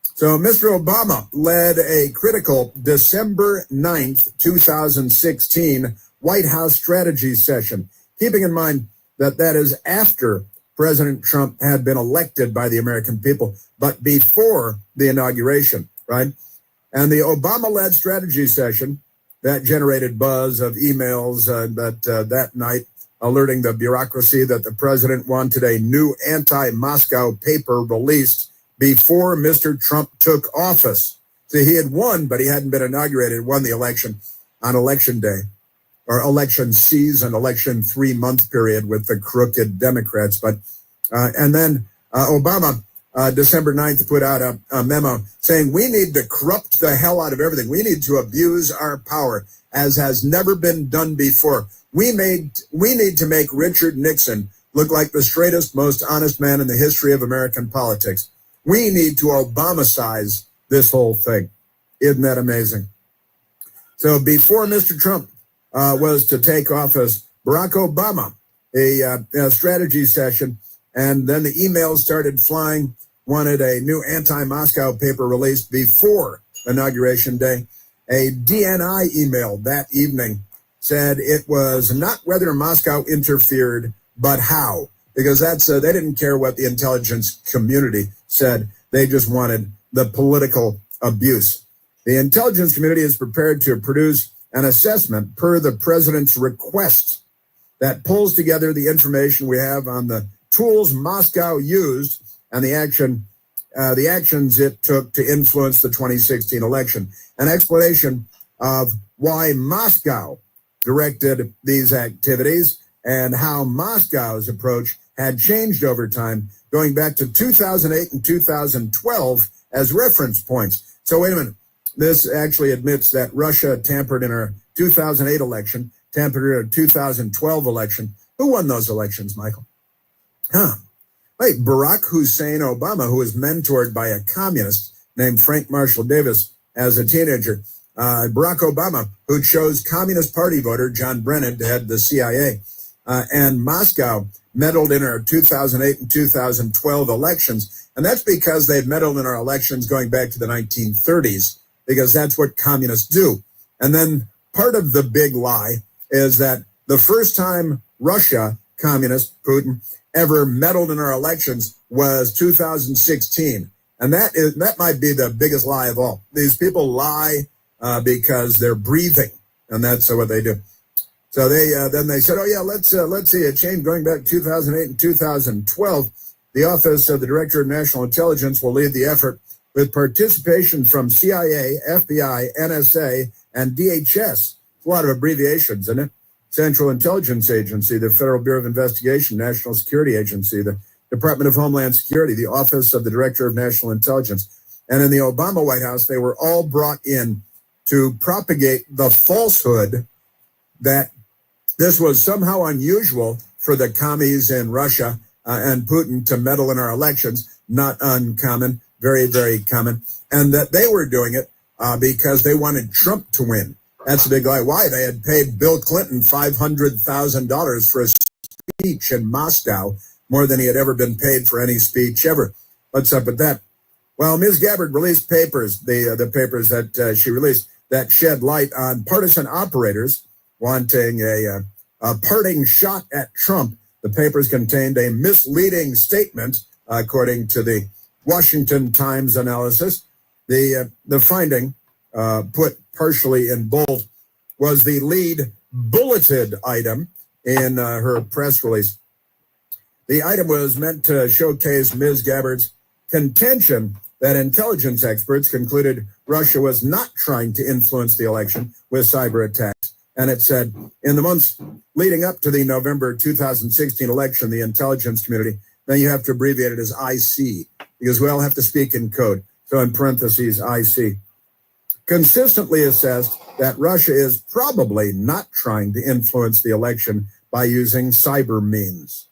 So Mr. Obama led a critical December 9th, 2016 White House strategy session, keeping in mind that is after President Trump had been elected by the American people, but before the inauguration, right? And the Obama-led strategy session that generated buzz of emails that night alerting the bureaucracy that the president wanted a new anti-Moscow paper released before Mr. Trump took office. See, he had won, but he hadn't been inaugurated, won the election on election day, or election season, election 3-month period with the crooked Democrats. And then Obama, December 9th, put out a memo saying we need to corrupt the hell out of everything. We need to abuse our power as has never been done before. We need to make Richard Nixon look like the straightest, most honest man in the history of American politics. We need to Obama-size this whole thing. Isn't that amazing? So before Mr. Trump was to take office, Barack Obama, a strategy session, and then the emails started flying, wanted a new anti-Moscow paper released before Inauguration Day. A DNI email that evening said it was not whether Moscow interfered, but how. Because they didn't care what the intelligence community said. They just wanted the political abuse. The intelligence community is prepared to produce an assessment per the president's request that pulls together the information we have on the tools Moscow used and the actions it took to influence the 2016 election. An explanation of why Moscow directed these activities and how Moscow's approach had changed over time, going back to 2008 and 2012 as reference points. So wait a minute. This actually admits that Russia tampered in our 2008 election, tampered in our 2012 election. Who won those elections, Michael? Wait, Barack Hussein Obama, who was mentored by a communist named Frank Marshall Davis as a teenager. Barack Obama, who chose Communist Party voter John Brennan to head the CIA. And Moscow meddled in our 2008 and 2012 elections. And that's because they've meddled in our elections going back to the 1930s, because that's what communists do. And then part of the big lie is that the first time Russia, communist, Putin, ever meddled in our elections was 2016. And that might be the biggest lie of all. These people lie because they're breathing, and that's what they do. So then they said, oh yeah, let's see a change going back to 2008 and 2012. The Office of the Director of National Intelligence will lead the effort with participation from CIA, FBI, NSA, and DHS. A lot of abbreviations, isn't it? Central Intelligence Agency, the Federal Bureau of Investigation, National Security Agency, the Department of Homeland Security, the Office of the Director of National Intelligence. And in the Obama White House, they were all brought in to propagate the falsehood that this was somehow unusual for the commies in Russia and Putin to meddle in our elections. Not uncommon, very, very common. And that they were doing it because they wanted Trump to win. That's a big lie. Why? They had paid Bill Clinton $500,000 for a speech in Moscow, more than he had ever been paid for any speech ever. What's up with that? Well, Ms. Gabbard released papers, the papers that she released that shed light on partisan operators wanting a parting shot at Trump. The papers contained a misleading statement, according to the Washington Times analysis. The finding, put partially in bold, was the lead bulleted item in her press release. The item was meant to showcase Ms. Gabbard's contention that intelligence experts concluded Russia was not trying to influence the election with cyber attacks. And it said, in the months leading up to the November 2016 election, the intelligence community, then you have to abbreviate it as IC, because we all have to speak in code. So in parentheses, IC, consistently assessed that Russia is probably not trying to influence the election by using cyber means.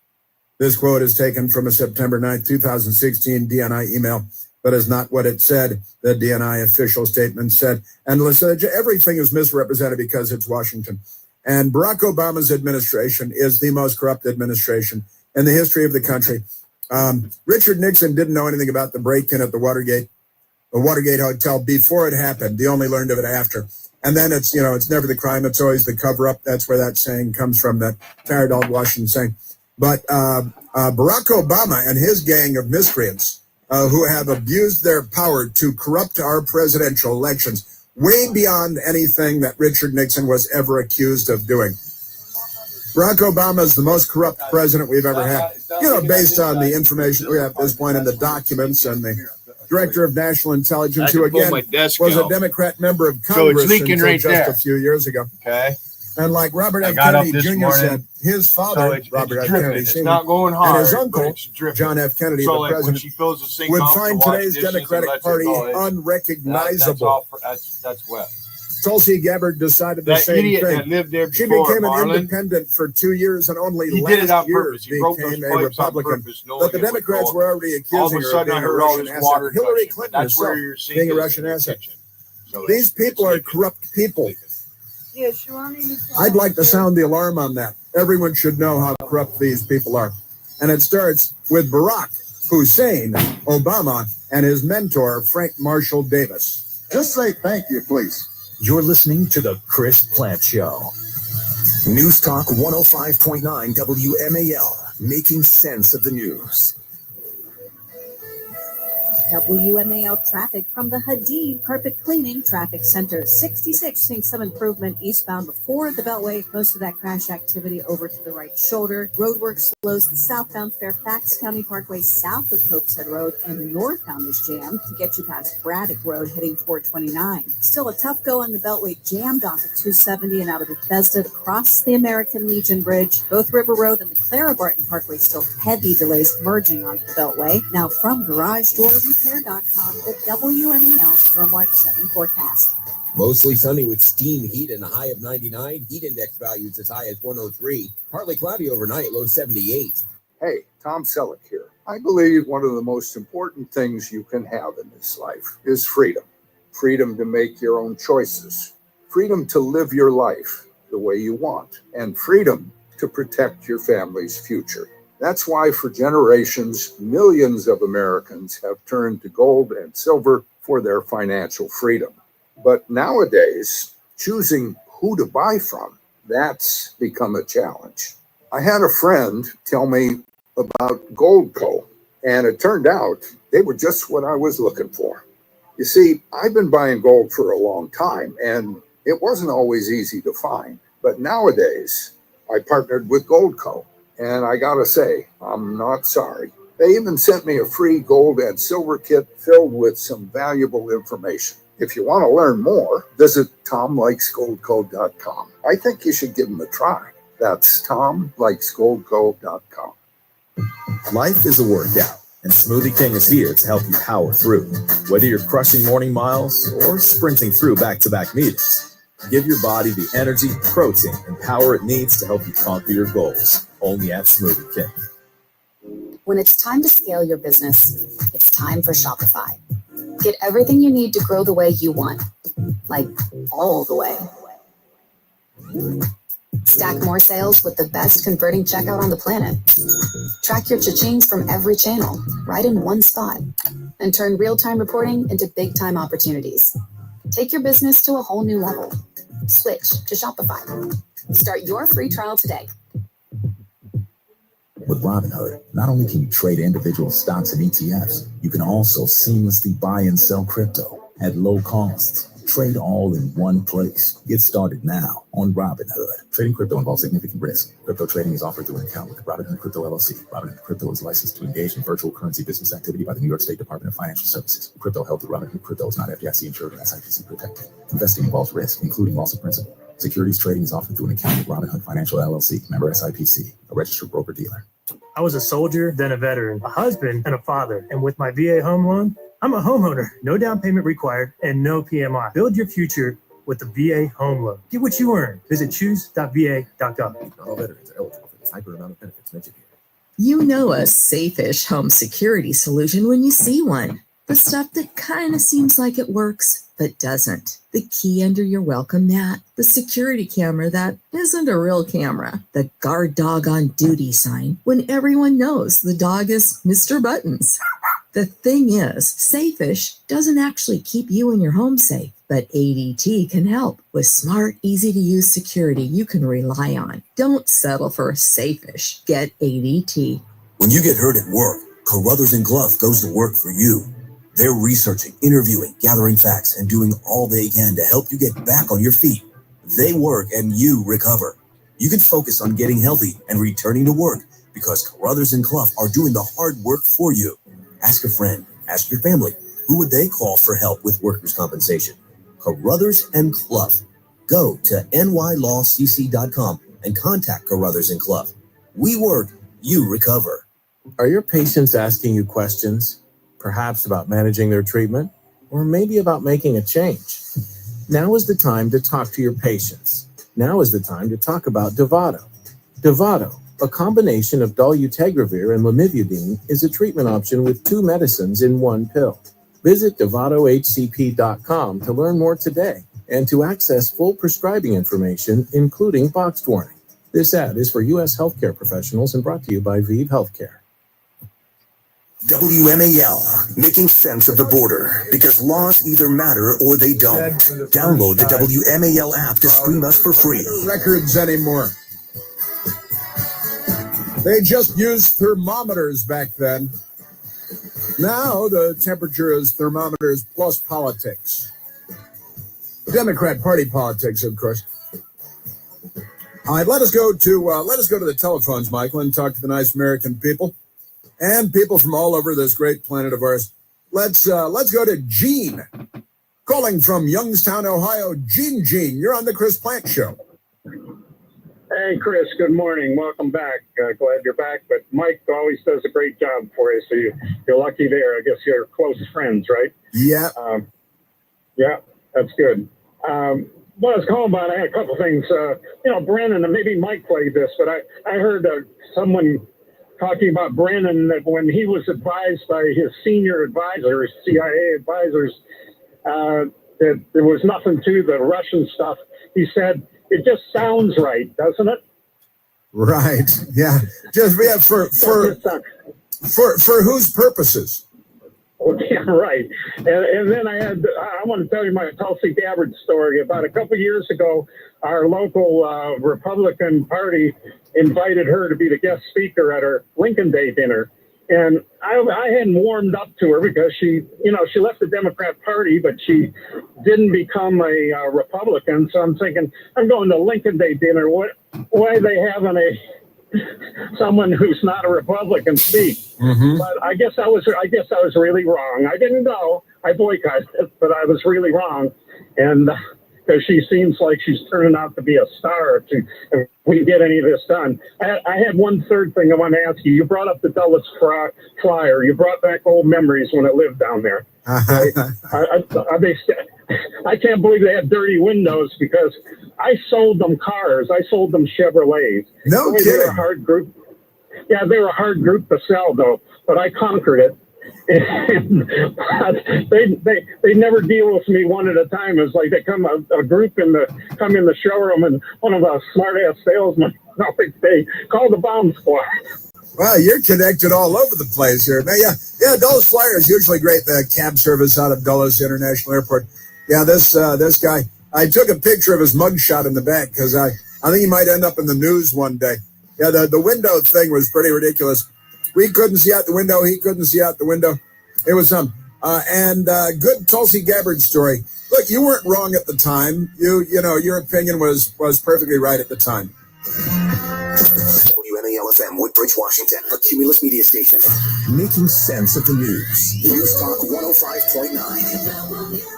This quote is taken from a September 9, 2016 DNI email, but is not what it said. The DNI official statement said, and listen, everything is misrepresented because it's Washington. And Barack Obama's administration is the most corrupt administration in the history of the country. Richard Nixon didn't know anything about the break-in at the Watergate Hotel before it happened. He only learned of it after. And then it's never the crime, it's always the cover-up. That's where that saying comes from, that tired old Washington saying. But Barack Obama and his gang of miscreants who have abused their power to corrupt our presidential elections way beyond anything that Richard Nixon was ever accused of doing. Barack Obama is the most corrupt president we've ever had. Based on the information we have at this point in the documents and the director of national intelligence, who again was a Democrat member of Congress until just a few years ago. Okay. And like Robert F. Kennedy Jr. said, his father, Robert F. Kennedy Sr., and his uncle, John F. Kennedy, the president, would find today's Democratic Party unrecognizable. That's wet. Tulsi Gabbard decided the same thing. That lived there She before, became an Marlon. independent for 2 years and only He did it last on year purpose. He broke those became a pipes on Republican. purpose, knowing But the it would Democrats go. were already All accusing of a her of sudden, I being a heard all Russian this asset. water Hillary gushing. Clinton That's where herself you're seeing being a it. Russian asset. So These people are corrupt people. I'd like to sound the alarm on that. Everyone should know how corrupt these people are. And it starts with Barack Hussein Obama and his mentor, Frank Marshall Davis. Just say thank you, please. You're listening to The Chris Plant Show. News Talk 105.9 WMAL, making sense of the news. WMAL traffic from the Hadid Carpet Cleaning Traffic Center. 66 seeing some improvement eastbound before the Beltway. Most of that crash activity over to the right shoulder. Roadwork slows the southbound Fairfax County Parkway south of Pope's Head Road, and northbound is jammed to get you past Braddock Road heading toward 29. Still a tough go on the Beltway, jammed off at 270 and out of Bethesda to cross the American Legion Bridge. Both River Road and the Clara Barton Parkway still heavy delays merging onto the Beltway. Now from Garage Door Repair.com, the WMAL Stormwatch 7 forecast. Mostly sunny with steam heat and a high of 99. Heat index values as high as 103. Partly cloudy overnight, low 78. Hey, Tom Selleck here. I believe one of the most important things you can have in this life is freedom. Freedom to make your own choices. Freedom to live your life the way you want. And freedom to protect your family's future. That's why for generations, millions of Americans have turned to gold and silver for their financial freedom. But nowadays, choosing who to buy from, that's become a challenge. I had a friend tell me about Goldco, and it turned out they were just what I was looking for. You see, I've been buying gold for a long time, and it wasn't always easy to find. But nowadays, I partnered with Goldco. And I gotta say, I'm not sorry. They even sent me a free gold and silver kit filled with some valuable information. If you want to learn more, visit TomLikesGoldCo.com. I think you should give them a try. That's TomLikesGoldCo.com. Life is a workout, and Smoothie King is here to help you power through. Whether you're crushing morning miles or sprinting through back-to-back meetings, give your body the energy, protein, and power it needs to help you conquer your goals. Only at Smoothie King. When it's time to scale your business, it's time for Shopify. Get everything you need to grow the way you want, like all the way. Stack more sales with the best converting checkout on the planet. Track your cha-chings from every channel, right in one spot, and turn real-time reporting into big-time opportunities. Take your business to a whole new level. Switch to Shopify. Start your free trial today. With Robinhood, not only can you trade individual stocks and ETFs, you can also seamlessly buy and sell crypto at low costs. Trade all in one place. Get started now on Robinhood. Trading crypto involves significant risk. Crypto trading is offered through an account with Robinhood Crypto LLC. Robinhood Crypto is licensed to engage in virtual currency business activity by the New York State Department of Financial Services. Crypto held through Robinhood Crypto is not FDIC insured and SIPC protected. Investing involves risk, including loss of principal. Securities trading is offered through an account with Robinhood Financial LLC, member SIPC, a registered broker-dealer. I was a soldier, then a veteran, a husband, and a father. And with my VA home loan, I'm a homeowner, no down payment required, and no PMI. Build your future with the VA Home Loan. Get what you earn. Visit choose.va.gov. Not all veterans are eligible for this hyper amount of benefits mentioned here. You know a safe-ish home security solution when you see one. The stuff that kind of seems like it works, but doesn't. The key under your welcome mat. The security camera that isn't a real camera. The guard dog on duty sign when everyone knows the dog is Mr. Buttons. The thing is, safe-ish doesn't actually keep you and your home safe, but ADT can help with smart, easy-to-use security you can rely on. Don't settle for safe-ish. Get ADT. When you get hurt at work, Carruthers and Clough goes to work for you. They're researching, interviewing, gathering facts, and doing all they can to help you get back on your feet. They work and you recover. You can focus on getting healthy and returning to work because Carruthers and Clough are doing the hard work for you. Ask a friend, ask your family. Who would they call for help with workers' compensation? Carruthers and Clough. Go to nylawcc.com and contact Carruthers and Clough. We work, you recover. Are your patients asking you questions? Perhaps about managing their treatment, or maybe about making a change? Now is the time to talk to your patients. Now is the time to talk about Dovato. Dovato, a combination of dolutegravir and lamivudine, is a treatment option with 2 medicines in 1 pill. Visit DovatoHCP.com to learn more today and to access full prescribing information, including boxed warning. This ad is for U.S. healthcare professionals and brought to you by ViiV Healthcare. WMAL, making sense of the border, because laws either matter or they don't. Download the WMAL app to stream us for free. Records anymore. They just used thermometers back then. Now the temperature is thermometers plus politics. Democrat Party politics, of course. All right, let us go to the telephones, Michael, and talk to the nice American people and people from all over this great planet of ours. Let's go to Gene, calling from Youngstown, Ohio. Gene, you're on the Chris Plant Show. Hey, Chris, good morning. Welcome back. Glad you're back. But Mike always does a great job for you, so you're lucky there. I guess you're close friends, right? Yeah. Yeah, that's good. What I was calling about, I had a couple things. Brennan, and maybe Mike played this, but I heard someone talking about Brennan that when he was advised by his senior advisors, CIA advisors, that there was nothing to the Russian stuff. He said, it just sounds right, doesn't it? Right. Yeah. Just for whose purposes? Yeah, right. And then I want to tell you my Tulsi Gabbard story. About a couple of years ago, our local Republican Party invited her to be the guest speaker at our Lincoln Day dinner. And I hadn't warmed up to her because she left the Democrat Party, but she didn't become a Republican. So I'm thinking, I'm going to Lincoln Day dinner. Why are they having someone who's not a Republican speak? Mm-hmm. But I guess I was really wrong. I didn't know. I boycotted it, but I was really wrong. And because she seems like she's turning out to be a star if we get any of this done. I had one third thing I want to ask you. You brought up the Dulles Flyer. You brought back old memories when it lived down there. Right? I can't believe they had dirty windows because I sold them cars. I sold them Chevrolets. No kidding. They were a hard group. Yeah, they were a hard group to sell, though, but I conquered it. And they never deal with me one at a time. It's like they come a group come in the showroom, and one of the smart ass salesmen, they call the bomb squad. Well, you're connected all over the place here, man. Yeah. Dulles Flyer is usually great. The cab service out of Dulles International Airport. Yeah, this guy. I took a picture of his mugshot in the back because I think he might end up in the news one day. Yeah, the window thing was pretty ridiculous. We couldn't see out the window. He couldn't see out the window. It was good Tulsi Gabbard story. Look, you weren't wrong at the time. Your opinion was perfectly right at the time. WMAL-FM, Woodbridge, Washington, a Cumulus media station. Making sense of the news. News Talk 105.9.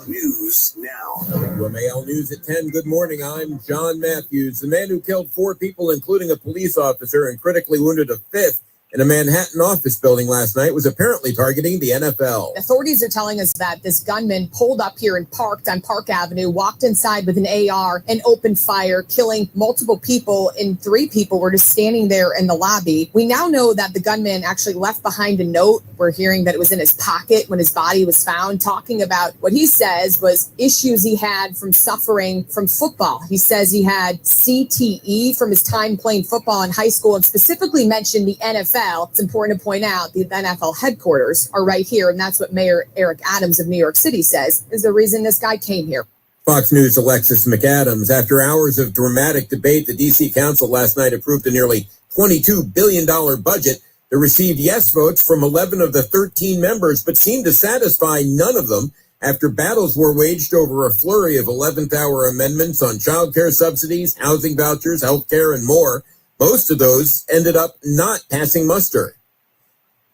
News now. WMAL News at 10. Good morning. I'm John Matthews. The man who killed 4 people, including a police officer, and critically wounded a 5th in a Manhattan office building last night was apparently targeting the NFL. Authorities are telling us that this gunman pulled up here and parked on Park Avenue, walked inside with an AR and opened fire, killing multiple people, and 3 people were just standing there in the lobby. We now know that the gunman actually left behind a note. We're hearing that it was in his pocket when his body was found, talking about what he says was issues he had from suffering from football. He says he had CTE from his time playing football in high school, and specifically mentioned the NFL. It's important to point out the NFL headquarters are right here, and that's what Mayor Eric Adams of New York City says is the reason this guy came here. Fox News' Alexis McAdams. After hours of dramatic debate, the D.C. Council last night approved a nearly $22 billion budget that received yes votes from 11 of the 13 members, but seemed to satisfy none of them after battles were waged over a flurry of 11th-hour amendments on child care subsidies, housing vouchers, health care, and more. Most of those ended up not passing muster.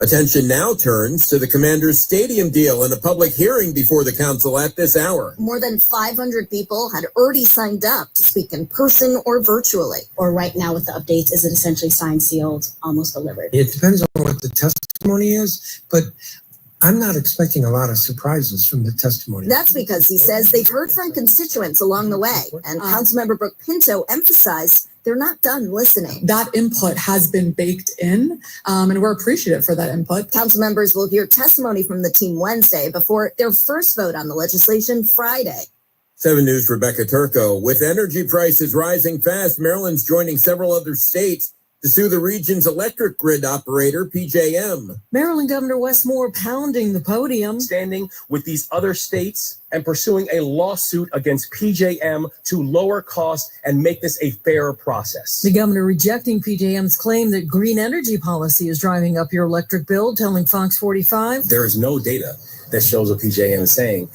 Attention now turns to the Commanders Stadium deal and a public hearing before the council at this hour. More than 500 people had already signed up to speak in person or virtually. Or right now with the updates, is it essentially signed, sealed, almost delivered? It depends on what the testimony is, but I'm not expecting a lot of surprises from the testimony. That's because he says they've heard from constituents along the way, and Councilmember Brooke Pinto emphasized they're not done listening. That input has been baked in, and we're appreciative for that input. Council members will hear testimony from the team Wednesday before their first vote on the legislation Friday. 7 News' Rebecca Turco. With energy prices rising fast, Maryland's joining several other states to sue the region's electric grid operator, PJM. Maryland Governor Wes Moore pounding the podium. Standing with these other states and pursuing a lawsuit against PJM to lower costs and make this a fairer process. The governor rejecting PJM's claim that green energy policy is driving up your electric bill, telling Fox 45. There is no data that shows what PJM is saying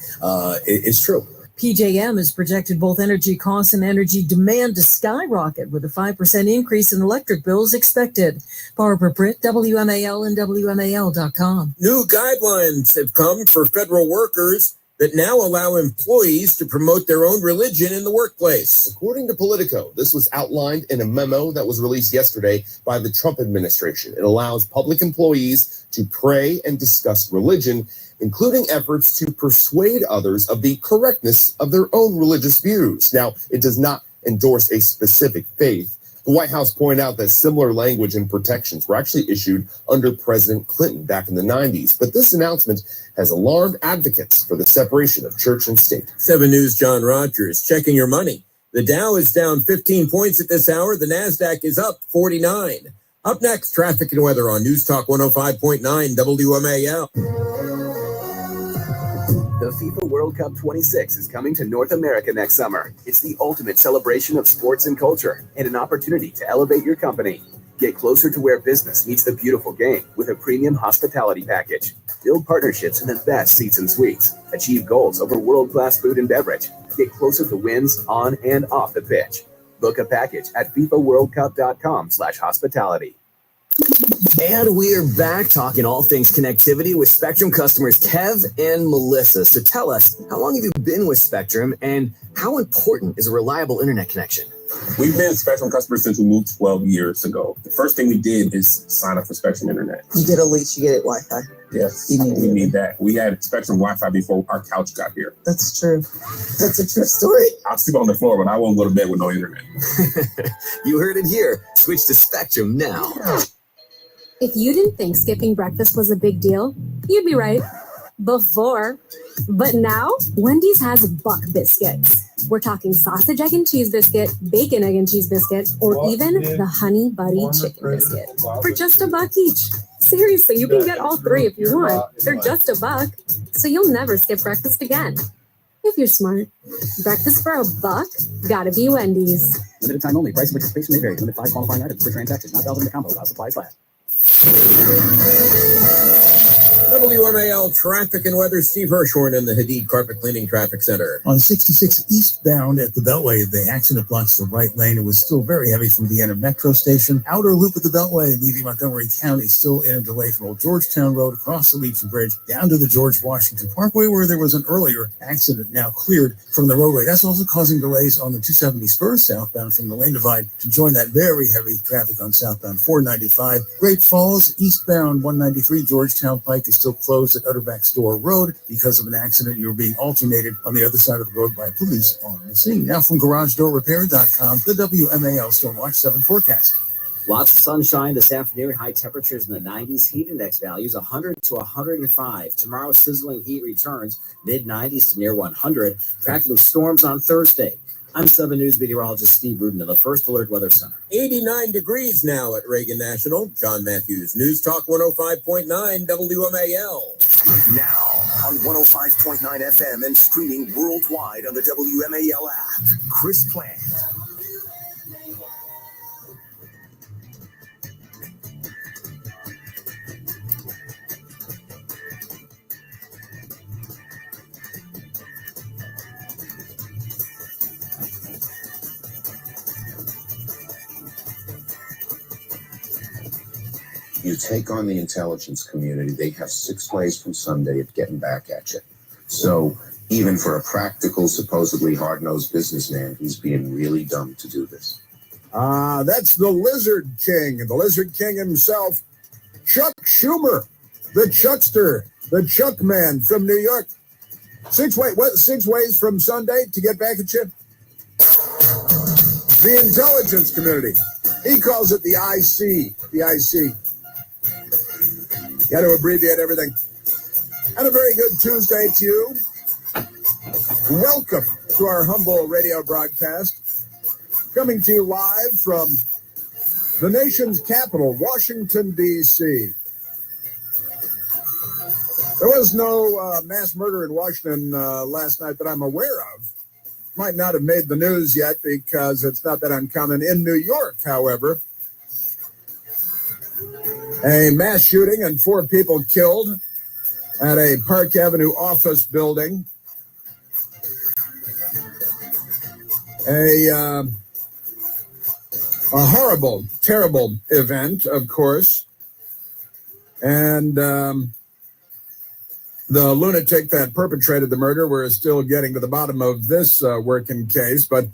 is true. PJM has projected both energy costs and energy demand to skyrocket, with a 5% increase in electric bills expected. Barbara Britt, WMAL and WMAL.com. New guidelines have come for federal workers that now allow employees to promote their own religion in the workplace. According to Politico, this was outlined in a memo that was released yesterday by the Trump administration. It allows public employees to pray and discuss religion, including efforts to persuade others of the correctness of their own religious views. Now, it does not endorse a specific faith. The White House pointed out that similar language and protections were actually issued under President Clinton back in the 90s. But this announcement has alarmed advocates for the separation of church and state. 7 News' John Rogers, checking your money. The Dow is down 15 points at this hour. The NASDAQ is up 49. Up next, traffic and weather on News Talk 105.9 WMAL. The FIFA World Cup 26 is coming to North America next summer. It's the ultimate celebration of sports and culture and an opportunity to elevate your company. Get closer to where business meets the beautiful game with a premium hospitality package. Build partnerships in the best seats and suites. Achieve goals over world-class food and beverage. Get closer to wins on and off the pitch. Book a package at FIFAWorldCup.com/hospitality. And we're back talking all things connectivity with Spectrum customers Kev and Melissa. So tell us, how long have you been with Spectrum and how important is a reliable internet connection? We've been Spectrum customers since we moved 12 years ago. The first thing we did is sign up for Spectrum Internet. You get a lease, you get Wi-Fi. Yes, we need that. We had Spectrum Wi-Fi before our couch got here. That's true. That's a true story. I'll sleep on the floor, but I won't go to bed with no internet. You heard it here. Switch to Spectrum now. If you didn't think skipping breakfast was a big deal, you'd be right. Before. But now, Wendy's has Buck Biscuits. We're talking sausage, egg, and cheese biscuit, bacon, egg, and cheese biscuit, or even the Honey Buddy chicken biscuit for just $1 each. Seriously, you can get all 3 if you want. They're just $1, so you'll never skip breakfast again. If you're smart. Breakfast for $1? Gotta be Wendy's. Limited time only. Price and participation may vary. Limit 5 qualifying items per transaction. Not valid in the combo while supplies last. WMAL traffic and weather, Steve Hirschhorn in the Hadid Carpet Cleaning Traffic Center. On 66 eastbound at the Beltway, the accident blocks the right lane. It was still very heavy from Vienna Metro Station. Outer loop of the Beltway, leaving Montgomery County, still in a delay from Old Georgetown Road across the Legion Bridge down to the George Washington Parkway, where there was an earlier accident now cleared from the roadway. That's also causing delays on the 270 Spurs southbound from the lane divide to join that very heavy traffic on southbound 495. Great Falls eastbound 193 Georgetown Pike is still closed at Utterback Store Road because of an accident. You're being alternated on the other side of the road by police on the scene. Now from GarageDoorRepair.com, the WMAL Stormwatch 7 forecast. Lots of sunshine this afternoon. High temperatures in the 90s. Heat index values 100 to 105. Tomorrow, sizzling heat returns. Mid-90s to near 100. Tracking storms on Thursday. I'm 7 News meteorologist Steve Rudin of the First Alert Weather Center. 89 degrees now at Reagan National. John Matthews, News Talk 105.9 WMAL. Now on 105.9 FM and streaming worldwide on the WMAL app. Chris Plant. You take on the intelligence community, they have 6 ways from Sunday of getting back at you. So even for a practical, supposedly hard-nosed businessman, he's being really dumb to do this. That's the Lizard King, the Lizard King himself, Chuck Schumer, the Chuckster, the Chuck Man from New York. 6 ways from Sunday to get back at you? The intelligence community. He calls it the IC, the IC. Got to abbreviate everything. And a very good Tuesday to you. Welcome to our humble radio broadcast. Coming to you live from the nation's capital, Washington, D.C. There was no mass murder in Washington last night that I'm aware of. Might not have made the news yet because it's not that uncommon. In New York, however, a mass shooting and 4 people killed at a Park Avenue office building. A horrible, terrible event, of course. And the lunatic that perpetrated the murder, we're still getting to the bottom of this working case, but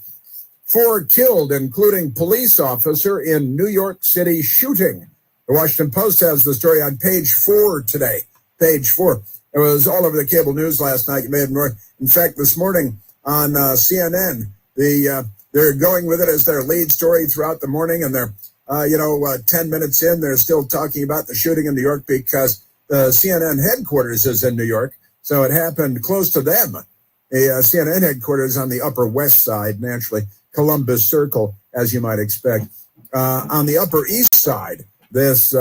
4 killed, including police officer in New York City shooting. The Washington Post has the story on page 4 today. Page 4. It was all over the cable news last night. You may have known. In fact, this morning on CNN, they're going with it as their lead story throughout the morning. And they're, 10 minutes in, they're still talking about the shooting in New York because the CNN headquarters is in New York. So it happened close to them. The CNN headquarters on the Upper West Side, naturally, Columbus Circle, as you might expect. On the Upper East Side, this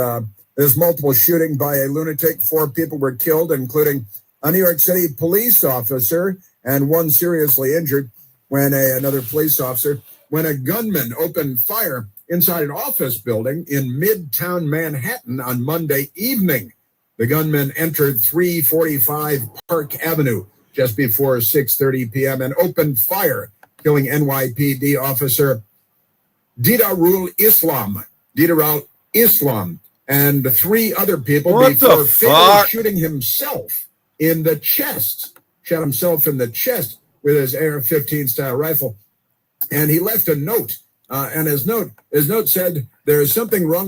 multiple shooting by a lunatic. 4 people were killed, including a New York City police officer and 1 seriously injured when another police officer, when a gunman opened fire inside an office building in Midtown Manhattan on Monday evening. The gunman entered 345 Park Avenue just before 6:30 p.m. and opened fire, killing NYPD officer Didarul Islam, and 3 other people before fatally shooting himself in the chest. Shot himself in the chest with his AR-15 style rifle. And he left a note. And his note said, "There is something wrong